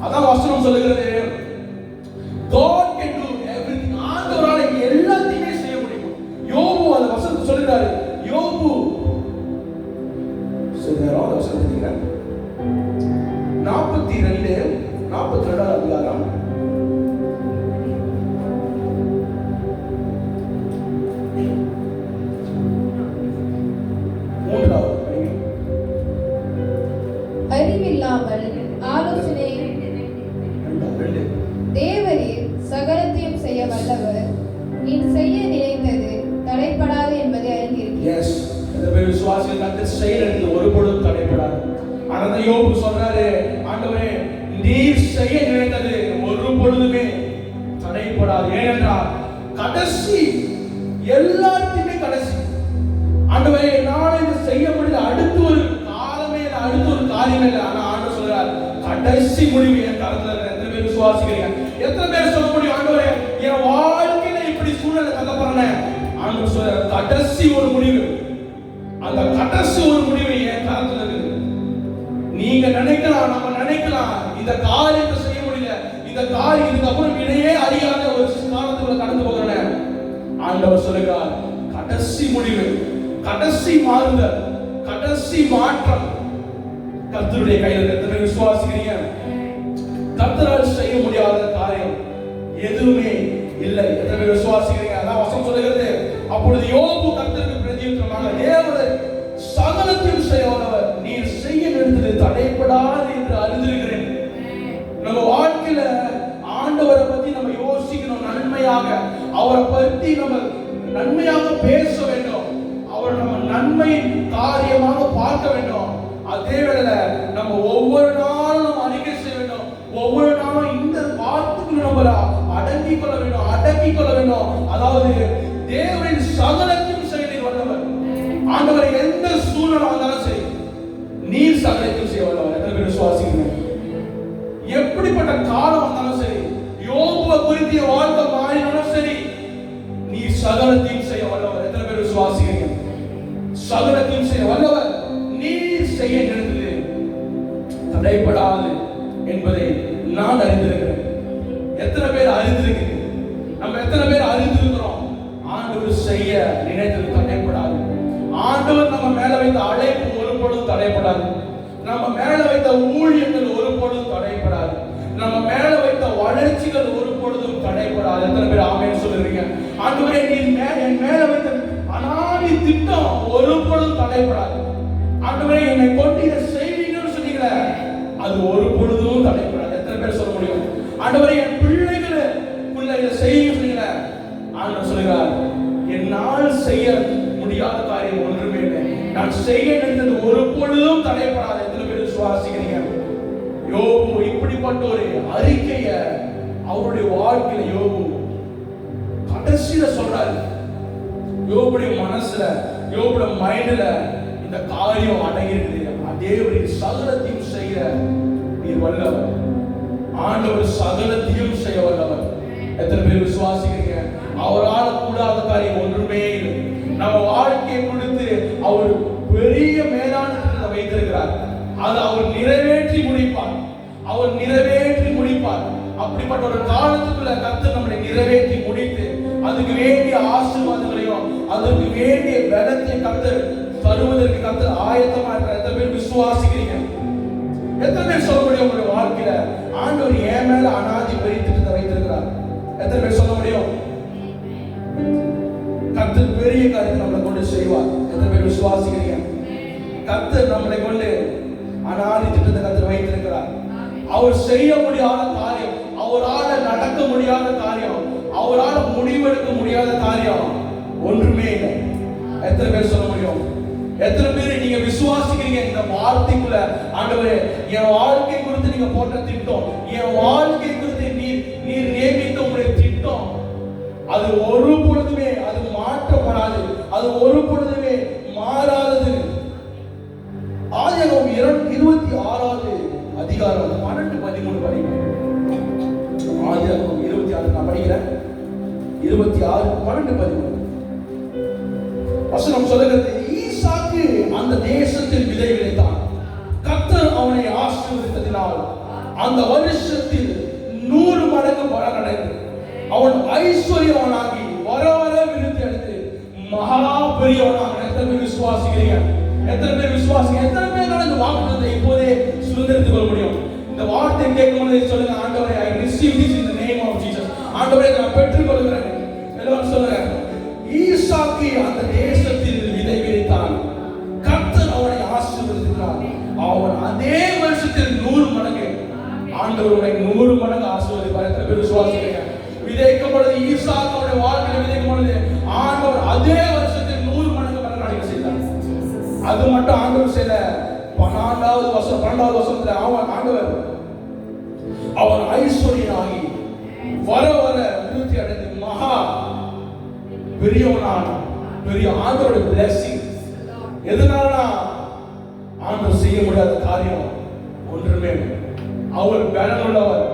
Speaker 1: அதான் வசனம் சொல்லுகிறது, God can do everything. ஆண்டவரால எல்லாத்தையுமே செய்ய முடியும். யோபு அந்த வசனத்தை சொல்றாரு. யோபு சொல்றாரு, அந்த வசனத்தை கேக்குறாரு. 42 அதிகாரம் 3வது படிங்க.
Speaker 3: அறிவில்லாமல் ஆலோசனை தேவரீர் சகலத்தையும் செய்ய வல்லவர், நீ செய்ய நினைத்தது தடைப்படாது என்பதை அறிந்திருக்கிறீர்.
Speaker 1: எஸ், இந்த பேர் விசுவாசிகள் கர்த்தர் செய்யறது ஒரு பொழுதும் தடைப்படாது. ஆனா யோபு சொல்றாரு, ஆண்டவரே நீர் செய்ய நினைத்தது ஒரு பொழுதுமே தடைப்படாது. ஏனென்றால் கடைசி, எல்லாத்தையுமே கடைசி. ஆண்டவரே என்னால் இது செய்ய முடியல, அடுத்து ஒரு காலமே இல்லை, அடுத்து ஒரு காரியமே இல்லை. ஆனா ஆண்டவர் சொல்றார் கடைசி முடிவு என் கரத்துல இருக்கு. எத்தனை பேர் விசுவாசிக்கிறீங்க? எத்தனை பேர் சொல்ல முடியும், ஆண்டவரே என் வாழ்க்கையில இப்படி சூழ்நிலை தள்ளப்படுறேன், ஆண்டவர் சொல்றார் கடைசி ஒரு முடிவு, அந்த கடைசி ஒரு முடிவு என் கரத்துல இருக்கு. நீங்க நினைக்கலாம், நம்ம நினைக்கலாம் இந்த காரியத்தை செய்ய முடியல, இந்த காரியம் இதுக்கப்புறம் இடையே அறியாத ஒரு காலத்துக்குள்ள கடந்து போகிறேன். ஆண்டவர் சொல்லுகிறார் கடைசி முடிவு, கடைசி மாறுதல், கடைசி மாற்றம் கர்த்தருடைய கையில். எத்தனை விசுவாசிக்கிறீங்க? கர்த்தரால் செய்ய முடியாத காரியம் எதுவுமே இல்லை. எத்தனை விசுவாசிக்கிறீங்க? அதான் வசனம் சொல்லுகிறது, அப்பொழுது யோபு கர்த்தருக்கு பிரதியுத்தரமாக, தேவரே சகலத்தையும் செய்ய வல்லவர், நீர் செய்ய நினைத்தது தடைப்படாது என்று அறிந்திருக்கிறேன். நம்ம வாழ்க்கையில ஆண்டவரை பத்தி நம்ம யோசிக்கணும், நன்மையாக அவரை பத்தி நம்ம நன்மையாக பேச வேண்டும், அவரை நம்ம நன்மை காரியமாக பார்க்க வேண்டும். அதே வேளையில நம்ம ஒவ்வொரு நாளும் நம்ம அறிக்கை செய்ய வேண்டும், ஒவ்வொரு நாளும் இந்த வார்த்தைக்கு நம்ம அடங்கிக் கொள்ள வேண்டும், அடக்கிக் கொள்ள வேண்டும். அதாவது தேவனின் சகலத்தையும் செய்ய வல்லவர். ஆண்டவரை எந்த சூழ்நிலை வந்தாலும் சரி, நீர் சகலத்தையும் செய்ய வல்லவர். எத்தனை பேர் விசுவாசிக்கிறீங்க? எப்படிப்பட்ட காலம் வந்தாலும் சரி, யோபுவை குறித்திய வாழ்க்கை மாறினாலும் சரி, நீர் சகலத்தையும் செய்ய வல்லவர். எத்தனை பேர் விசுவாசிக்கிறீங்க? சகலத்தையும் செய்ய வல்லவர். நீர் செய்ய நினைத்தது தடைப்படாது என்பதை நான் அறிந்திருக்கிறேன். எத்தனை பேர் அறிந்திருக்கிறீங்க? நம்ம எத்தனை பேர் அறிந்திருக்கிறோம்? ஆண்டவர் செய்ய நினைத்தது தடைப்படாது. ஆண்டவர் நம்ம மேல வைத்த அழைப்பு ஒரு பொழுதும் தடைப்படாது. நம்ம மேல வைத்த ஊழியங்கள் ஒரு பொழுதும் தடைப்படாது. நம்ம மேல வைத்த வளர்ச்சிகள் ஒரு பொழுதும் தடைப்படாது. எத்தனை பேர் ஆமென் சொல்லுறீங்க? ஆண்டவரே நீர் என் மேல வைத்த அனாதி திட்டம் ஒரு பொழுதும் தடைப்படாது. ஆண்டவரே என்னை கொண்டு இதை செய்வீங்கன்னு சொன்னீங்களே, அது ஒரு பொழுதும் தடைப்படாது. எத்தனை பேர் சொல்ல முடியும்? ஆண்டவரே என் பிள்ளைகளுக்குள்ள இதை செய்ய சொன்னீங்களே, ஆண்டவர் சொல்லுகிறார் என்னால் செய்ய முடியாத காரியம் ஒன்றுமே இல்லை, நான் செய்ய நினைத்தது ஒரு பொழுதும் தடைப்படாது. எத்தனை பேர் விசுவாசிக்கிறீங்க? யோபு இப்படிப்பட்ட ஒரு அறிக்கைய அவருடைய வாழ்க்கையில யோபு கடைசியில சொல்றாரு. யோபுடைய மனசுல, யோபுடைய மைண்ட்ல இந்த காரியம் அடங்கி இருக்குது. தேவரின் சகலத்தையும் செய்ய நீர் வல்லவர். ஆண்டவர் சகலத்தையும் செய்ய வல்லவர். எத்தனை பேர் விசுவாசிக்கிறீங்க? அவரால் கூடாத காரியம் ஒன்றுமே இல்லை. நம்ம வாழ்க்கையை கொடுத்து அவர் பெரிய மேலான திட்டத்தை வைத்திருக்கிறார். அதை அவர் நிறைவேற்றி முடிப்பார். அவர் நிறைவேற்றி முடிப்பார். அப்படிப்பட்ட ஒரு காலத்துக்குள்ள கர்த்தர் நம்மளை நிறைவேற்றி முடித்து அதுக்கு வேண்டிய ஆசீர்வாதங்களையும் அதுக்கு வேண்டிய பலத்தையும் கர்த்தர் தருவதற்கு கர்த்தர் ஆயத்தமா இருக்கிறார். எத்தனை பேர் விசுவாசிக்கிறீங்க? எத்தனை பேர் சொல்ல முடியும் உங்களுடைய வாழ்க்கையில ஆண்டவர் என் மேல அனாதி பெரிய வைத்திருக்கிறார்? எத்தனை பேர் சொல்ல முடியும்? கர்த்தர் பெரிய காரியத்தை நம்மளை கொண்டு செய்வார். எத்தனை பேர் விசுவாசிக்கிறீங்க? கர்த்தர் நம்மளை கொண்டு அனாதி திட்டத்தை கர்த்தர் வைத்திருக்கிறார். அவர் செய்ய முடியாத காரியம், அவரால் நடக்க முடியாத காரியம், அவரால் முடிவெடுக்க முடியாத காரியம் ஒன்றுமே இல்லை. எத்தனை பேர் சொல்ல முடியும்? எத்தனை பேர் நீங்க விசுவாசிக்கிறீங்க இந்த வார்த்தைக்குள்ள? ஆண்டவரே, என் வாழ்க்கை குறித்து நீங்க போட்ட திட்டம், என் வாழ்க்கை குறித்து நீர் நியமித்த உங்களுடைய திட்டம், அது ஒரு பொழுதுமே அது மாற்றப்படாது, அது ஒரு பொழுதுமே மாறாதது. ஆதியாகமம் 26வது அதிகாரம் 12-13 படிக்கிறேன். ஆதியாகமம் 26 நான் படிக்கிறேன். 26 12-13 வசனம் சொல்லுகிறது, ஈசாக்கு அந்த தேசத்தில் விதை விதைத்தான். கர்த்தர் அவனை ஆசீர்வதித்ததினால் அந்த வருஷத்தில் 100 மடங்கு பலன் அடைந்தது. அவன் ஐஸ்வர்யவனாகி வர வர விருத்தி அடைந்து மகா பெரியவனாக. எத்தனை பேர் விசுவாசிக்கிறீங்க? எத்தனை பேர் விசுவாசிக்கிறீங்க? எத்தனை பேர் இந்த வாக்குத்தத்தத்தை இப்போதே சுதந்திரித்துக் கொள்ள முடியும்? இந்த வார்த்தை கேட்கும்போது சொல்லுங்க, ஆண்டவரே, I receive this in the name of Jesus. ஆண்டவரே, நான் பெற்றுக் கொள்கிறேன். எல்லாரும் சொல்லுங்க, ஈசாக்கு அந்த தேசத்தில் விதை விதைத்தான். கர்த்தர் அவனை ஆசீர்வதித்தார். அவன் அதே வருஷத்தில் 100 மடங்கு ஆண்டவருடைய 100 மடங்கு ஆசீர்வதிப்பார். எத்தனை பேர் விசுவாசிக்கிறீங்க? விதைக்கும் பொழுது ஈசாக்குடைய வாழ்க்கையில விதைக்கும் பொழுது ஆண்டவர் அதே வருஷத்தில் 100 மடங்கு பலன் அடைக்க செய்தார். அது மட்டும் ஆண்டவர் செய்த 12வது வருஷத்துல ஆண்டவர் அவன் ஐஸ்வர்யனாகி வர வர விருத்தி அடைந்து மகா பெரியவனான பெரிய ஆண்டவருடைய blessing. எதனால ஆண்டவர் செய்ய முடியாத காரியம் ஒன்றுமே. அவர் பலனுள்ளவர்,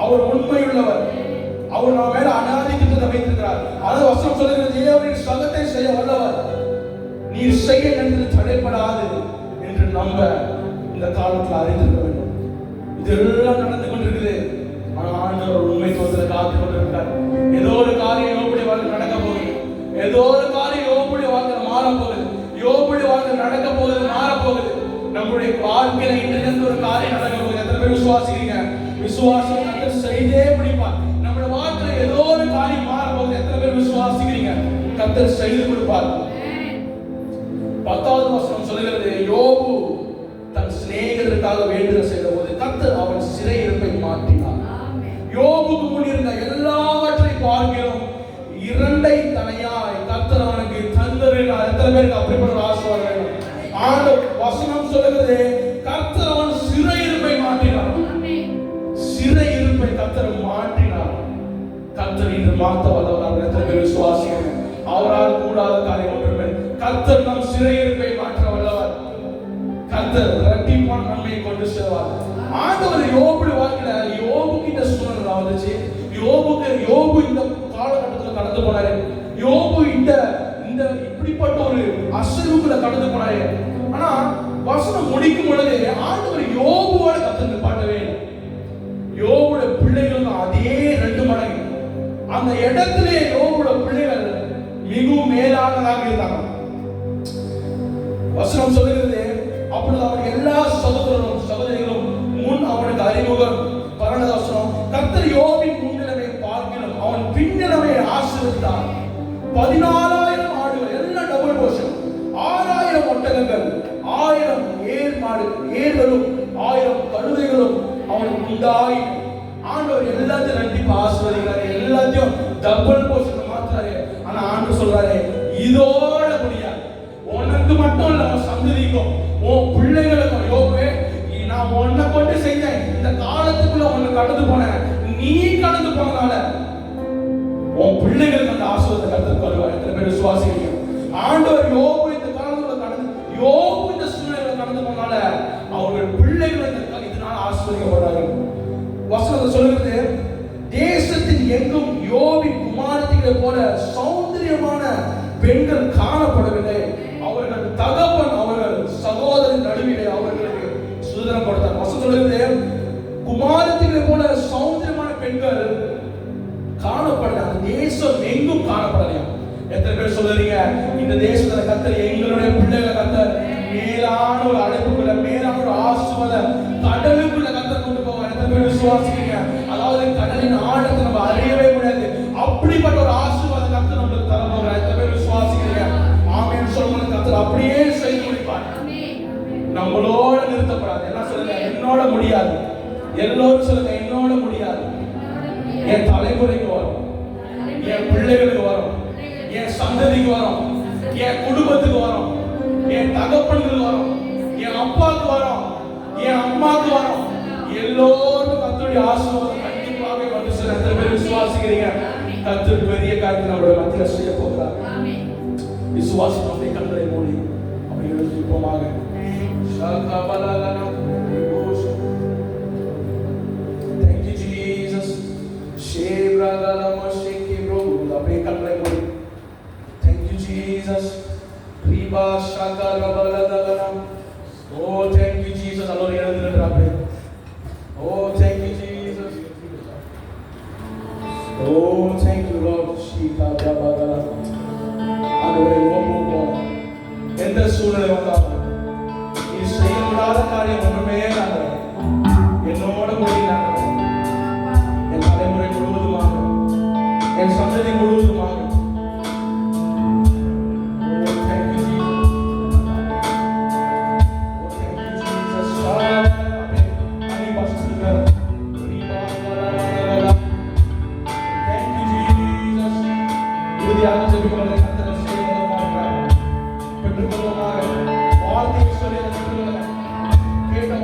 Speaker 1: அவர் உண்மையுள்ளவர், அவர் நம்ம மேல அனாதி திட்டத்தை வைத்திருக்கிறார். அது வசனம் சொல்லுகிறது, தேவனின் சகத்தை செய்ய வல்லவர், நீ செய்ய நினைத்து தடைப்படாது என்று நம்ப இந்த காலத்தில் அறிந்திருக்க வேண்டும். இதெல்லாம் நடந்து கொண்டிருக்குது. ஆனால் ஆண்டவர் உண்மை தோற்றத்தை காத்து கொண்டிருக்கிறார். ஏதோ ஒரு காரியம் யோபுடைய வாழ்க்கை நடக்க போகுது, ஏதோ ஒரு காரியம் யோபுடைய வாழ்க்கை மாற போகுது, யோபுடைய வாழ்க்கை நடக்க போகுது, மாற போகுது. நம்முடைய வாழ்க்கையில இன்றிலிருந்து ஒரு காரியம் நடக்க போகுது. எத்தனை பேர் விசுவாசிக்கிறீங்க? விசுவாசம் கர்த்தர் செய்தே முடிப்பார். நம்முடைய வாழ்க்கையில ஏதோ ஒரு காரியம் மாற போகுது. எத்தனை பேர் விசுவாசிக்கிறீங்க? கர்த்தர் செய்து கொடுப்பார். 10வது வசனம் சொல்லுகிறது, யோபு தன் சிநேகிதருக்காக வேண்டுதல் செய்த போது கர்த்தர் அவன் சிறையிருப்பை மாற்றினார். யோபுக்கு முன் இருந்த எல்லாவற்றை பார்க்கிறோம் 2 தனையாய் கர்த்தர் அவனுக்கு தந்தருளினார். எத்தனை பேருக்கு அப்படிப்பட்ட ஆசீர்வாதம் வேணும்? ஆண்டு வசனம் சொல்லுகிறது, கர்த்தர் அவன் சிறையிருப்பை மாற்றினார். சிறையிருப்பை கர்த்தர் மாற்றினார். கர்த்தர் இன்று மாற்ற வல்லவர். எத்தனை பேர் விசுவாசிக்கிறீங்க? அவரால் கூடாத காரியம் ஒன்றுமே. கர்த்தர் நம் சிறையிருப்பை மாற்ற வல்லவர். கர்த்தர் இரட்டிப்பான நன்மையை கொண்டு செல்வார். ஆண்டவர் யோபுடைய வாழ்க்கையில யோபுக்கு இந்த சூழ்நிலை வந்துச்சு. யோபு இந்த காலகட்டத்தில் கடந்து போனாரு. யோபு இந்த இப்படிப்பட்ட ஒரு அசைவுக்குள்ள கடந்து போனாரு. ஆனா வசனம் முடிக்கும் பொழுது ஆண்டவர் யோபுவோட கர்த்தர் நிப்பாட்டவே இல்லை. யோபுடைய பிள்ளைகள் அதே 2 மடங்கு அந்த இடத்திலே யோபுடைய பிள்ளைகள் மிகவும் மேலானதாக இருந்தாங்க. வசனம் சொல்லுகிறது, அப்பொழுது அவன் எல்லா சகோதரர்களும் முன் அவனுக்கு அறிமுகம் பரணதாசனம். கர்த்தர் யோபின் முன்னிலைமை பார்க்கணும், அவன் பின்னிலைமையை ஆசீர்வதித்தார். 14,000 ஆடுகள், எல்லாம் டபுள் போர்ஷன், 6,000 ஒட்டகங்கள், 1000 ஏர்களும் 1000 கழுதைகளும் அவனுக்கு உண்டாய். ஆண்டவர் எல்லாத்தையும் ரெட்டிப்பு ஆசீர்வதிக்கிறாரு, எல்லாத்தையும் டபுள் போர்ஷன் மாத்துறாரு. ஆனா ஆண்டவர் சொல்றாரு, இதோட முடியாது, உனக்கு மட்டும் இல்ல, உன் சந்ததிக்கும் உன் பிள்ளைகளுக்கும். யோபே, நான் உன்னை கொண்டு செஞ்சேன், இந்த காலத்துக்குள்ள உன்னை கடந்து போனேன், நீ கடந்து போனதால உன் பிள்ளைகளுக்கு அந்த ஆசீர்வாதத்தை கர்த்தர் தருவார். எத்தனை பேர் விசுவாசிக்கிறீங்க? ஆண்டவர் யோபு இந்த காலத்துல கடந்து, யோபு இந்த சூழ்நிலையில கடந்து போனால அவர்கள் பிள்ளைகள் இதனால ஆசீர்வதிக்கப்படுறார்கள். வசனத்தை சொல்லுகிறது, தேசத்தின் எங்கும் யோபின் குமாரத்திகளை போல சௌந்தரியமான பெண்கள் காணப்படவில்லை. அவர்கள் தகப்பன் அவர்கள் சகோதரன் நடுவிலே அவர்களுக்கு சுதந்திரம் கொடுத்தார். வசனம் சொல்லுகிறது, குமாரத்திகளை போல சௌந்தரியமான பெண்கள் காணப்படல. அந்த தேசம் எங்கும் காணப்படலையா? எத்தனை பேர் சொல்றீங்க இந்த தேசத்துல கர்த்தர் எங்களுடைய பிள்ளைகளை கர்த்தர் மேலான ஒரு அழைப்புக்குள்ள, மேலான ஒரு ஆசீர்வாதம் கடலுக்குள்ள கர்த்தர் கொண்டு போவார்? எத்தனை பேர் விசுவாசிக்கிறீங்க? அதாவது கடலின் ஆழத்தை நம்ம அறியவே முடியாது, அப்படிப்பட்ட ஒரு ஆசீர்வாதம் கர்த்தர் நம்மளுக்கு தர போகிறார். எத்தனை பேர் விசுவாசிக்கிறீங்க? ஆமென் சொல்லுங்க. கர்த்தர் அப்படியே செய்து முடிப்பார். நம்மளோட நிறுத்தப்படாது. என்ன சொல்லுங்க? என்னோட முடியாது. எல்லோரும் சொல்லுங்க, என்னோட முடியாது. என் தலைமுறைக்கு வரும், என் பிள்ளைகளுக்கு வரும், என் சந்ததிக்கு வரும், என் குடும்பத்துக்கு வரும், என் தகப்பனுக்கு வரும், என் அப்பாவுக்கு வரும், என் அம்மாவுக்கு வரும். எல்லோரும் கர்த்தருடைய ஆசீர்வாதம் கண்டிப்பாக வந்து சில பேர் விசுவாசிக்கிறீங்க. கர்த்தர் பெரிய காரியத்தை நம்மளுடைய மத்தியில செய்ய போகிறார். விசுவாசம் நம்மை கண்களை மூடி அப்படி எழுதிப்போமாக. Thank you Jesus. அப்படியே கண்களை மூடி. Thank you Jesus. Oh thank you Jesus. அல்லோரும் எழுந்திருக்கிறார்கள். Oh thank you Jesus. Oh thank you Lord. ஆண்டவரே ஒவ்வொரு எந்த சூழ்நிலை வந்தாலும் நீ செய்ய முடியாத காரியம் ஒன்றுமே நாங்கள் என்னோட முடியாது. என் தலைமுறை முழுவதுமாக, என் சந்ததி முழுவதுமாக. கேட்ட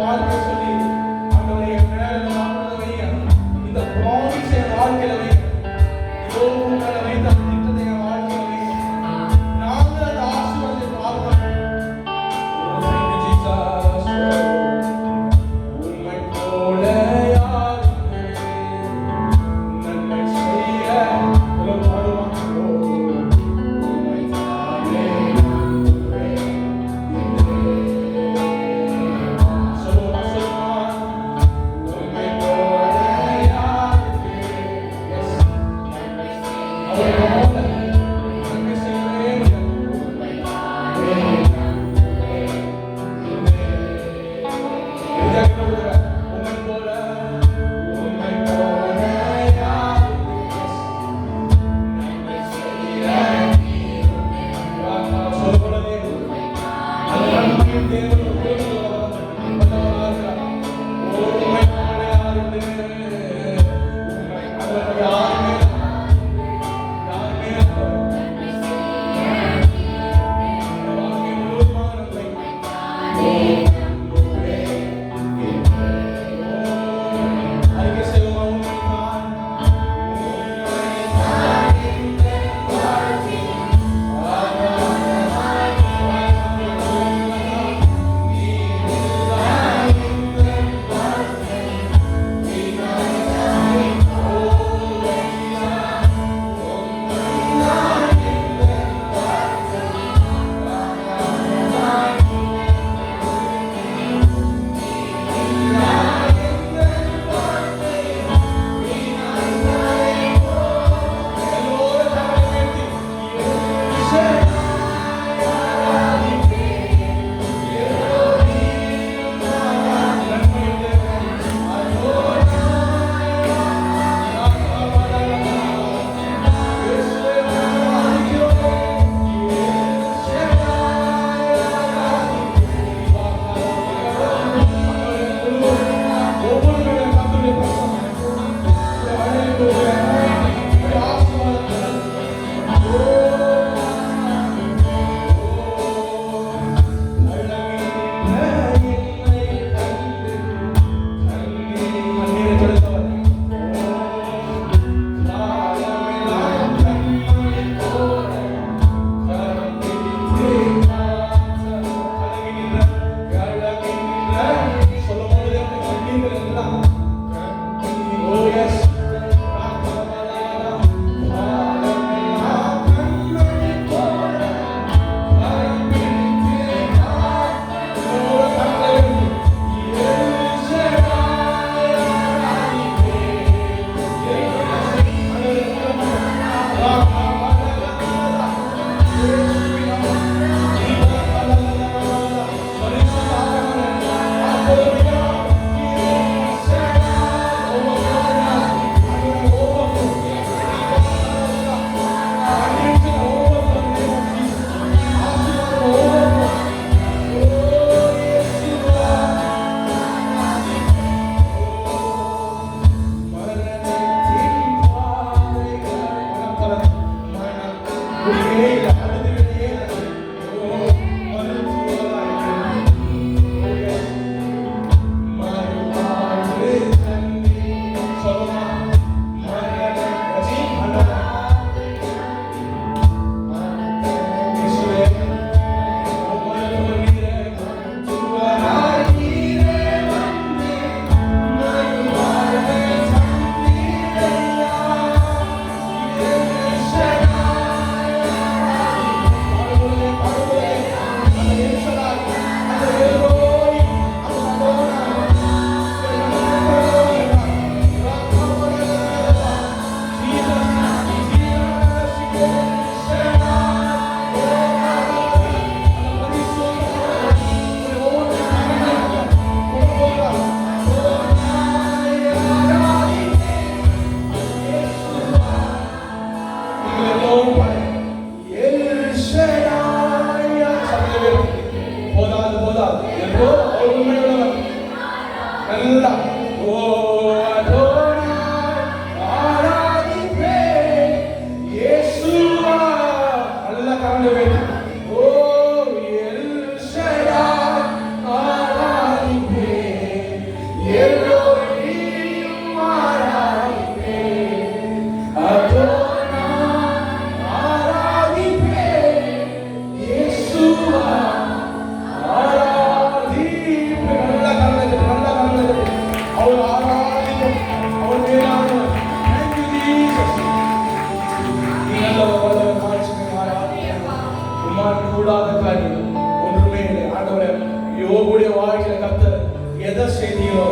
Speaker 1: எதை செய்தீங்களோ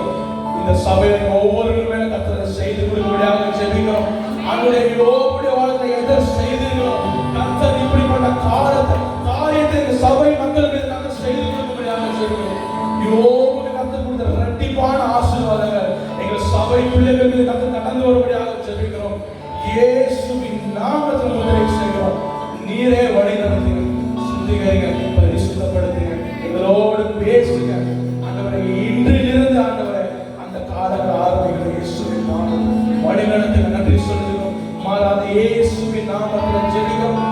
Speaker 1: இந்த சபையில ஒவ்வொருவரும் மேல கர்த்தரை செய்து கொடுக்கும்படியாக ஜெபிக்கிறோம். ஆண்டவரே, யோபுடைய வாழ்க்கையை எதை செய்தீங்களோ கர்த்தர் இப்படிப்பட்ட காரியத்தை இந்த சபை மக்களுக்கு கர்த்தர் செய்து கொடுக்கும்படியாக ஜெபிக்கிறோம். யோபுக்கு கர்த்தர் கொடுத்த இரட்டிப்பான ஆசீர்வாதங்கள் எங்கள் சபை பிள்ளைகள் மீது கர்த்தர் கடந்து வரும்படியாக ஜெபிக்கிறோம். இயேசுவின் நாமத்தில் உதவி செய்கிறோம். நீரே வழி நடத்துங்க, சுத்திகரிங்க, பரிசுத்தப்படுத்துங்க, எங்களோடு பேசுங்க. ஆண்டவரே, இன்றிலிருந்து ஆண்டவரே அந்த காலங்கள் ஆரம்பிக்கிற இயேசுவின் நாமம் வழி நடத்துங்க. நன்றி சொல்லுகிறோம். மாறாத இயேசுவின் நாமத்தில் ஜெபிக்கிறோம்.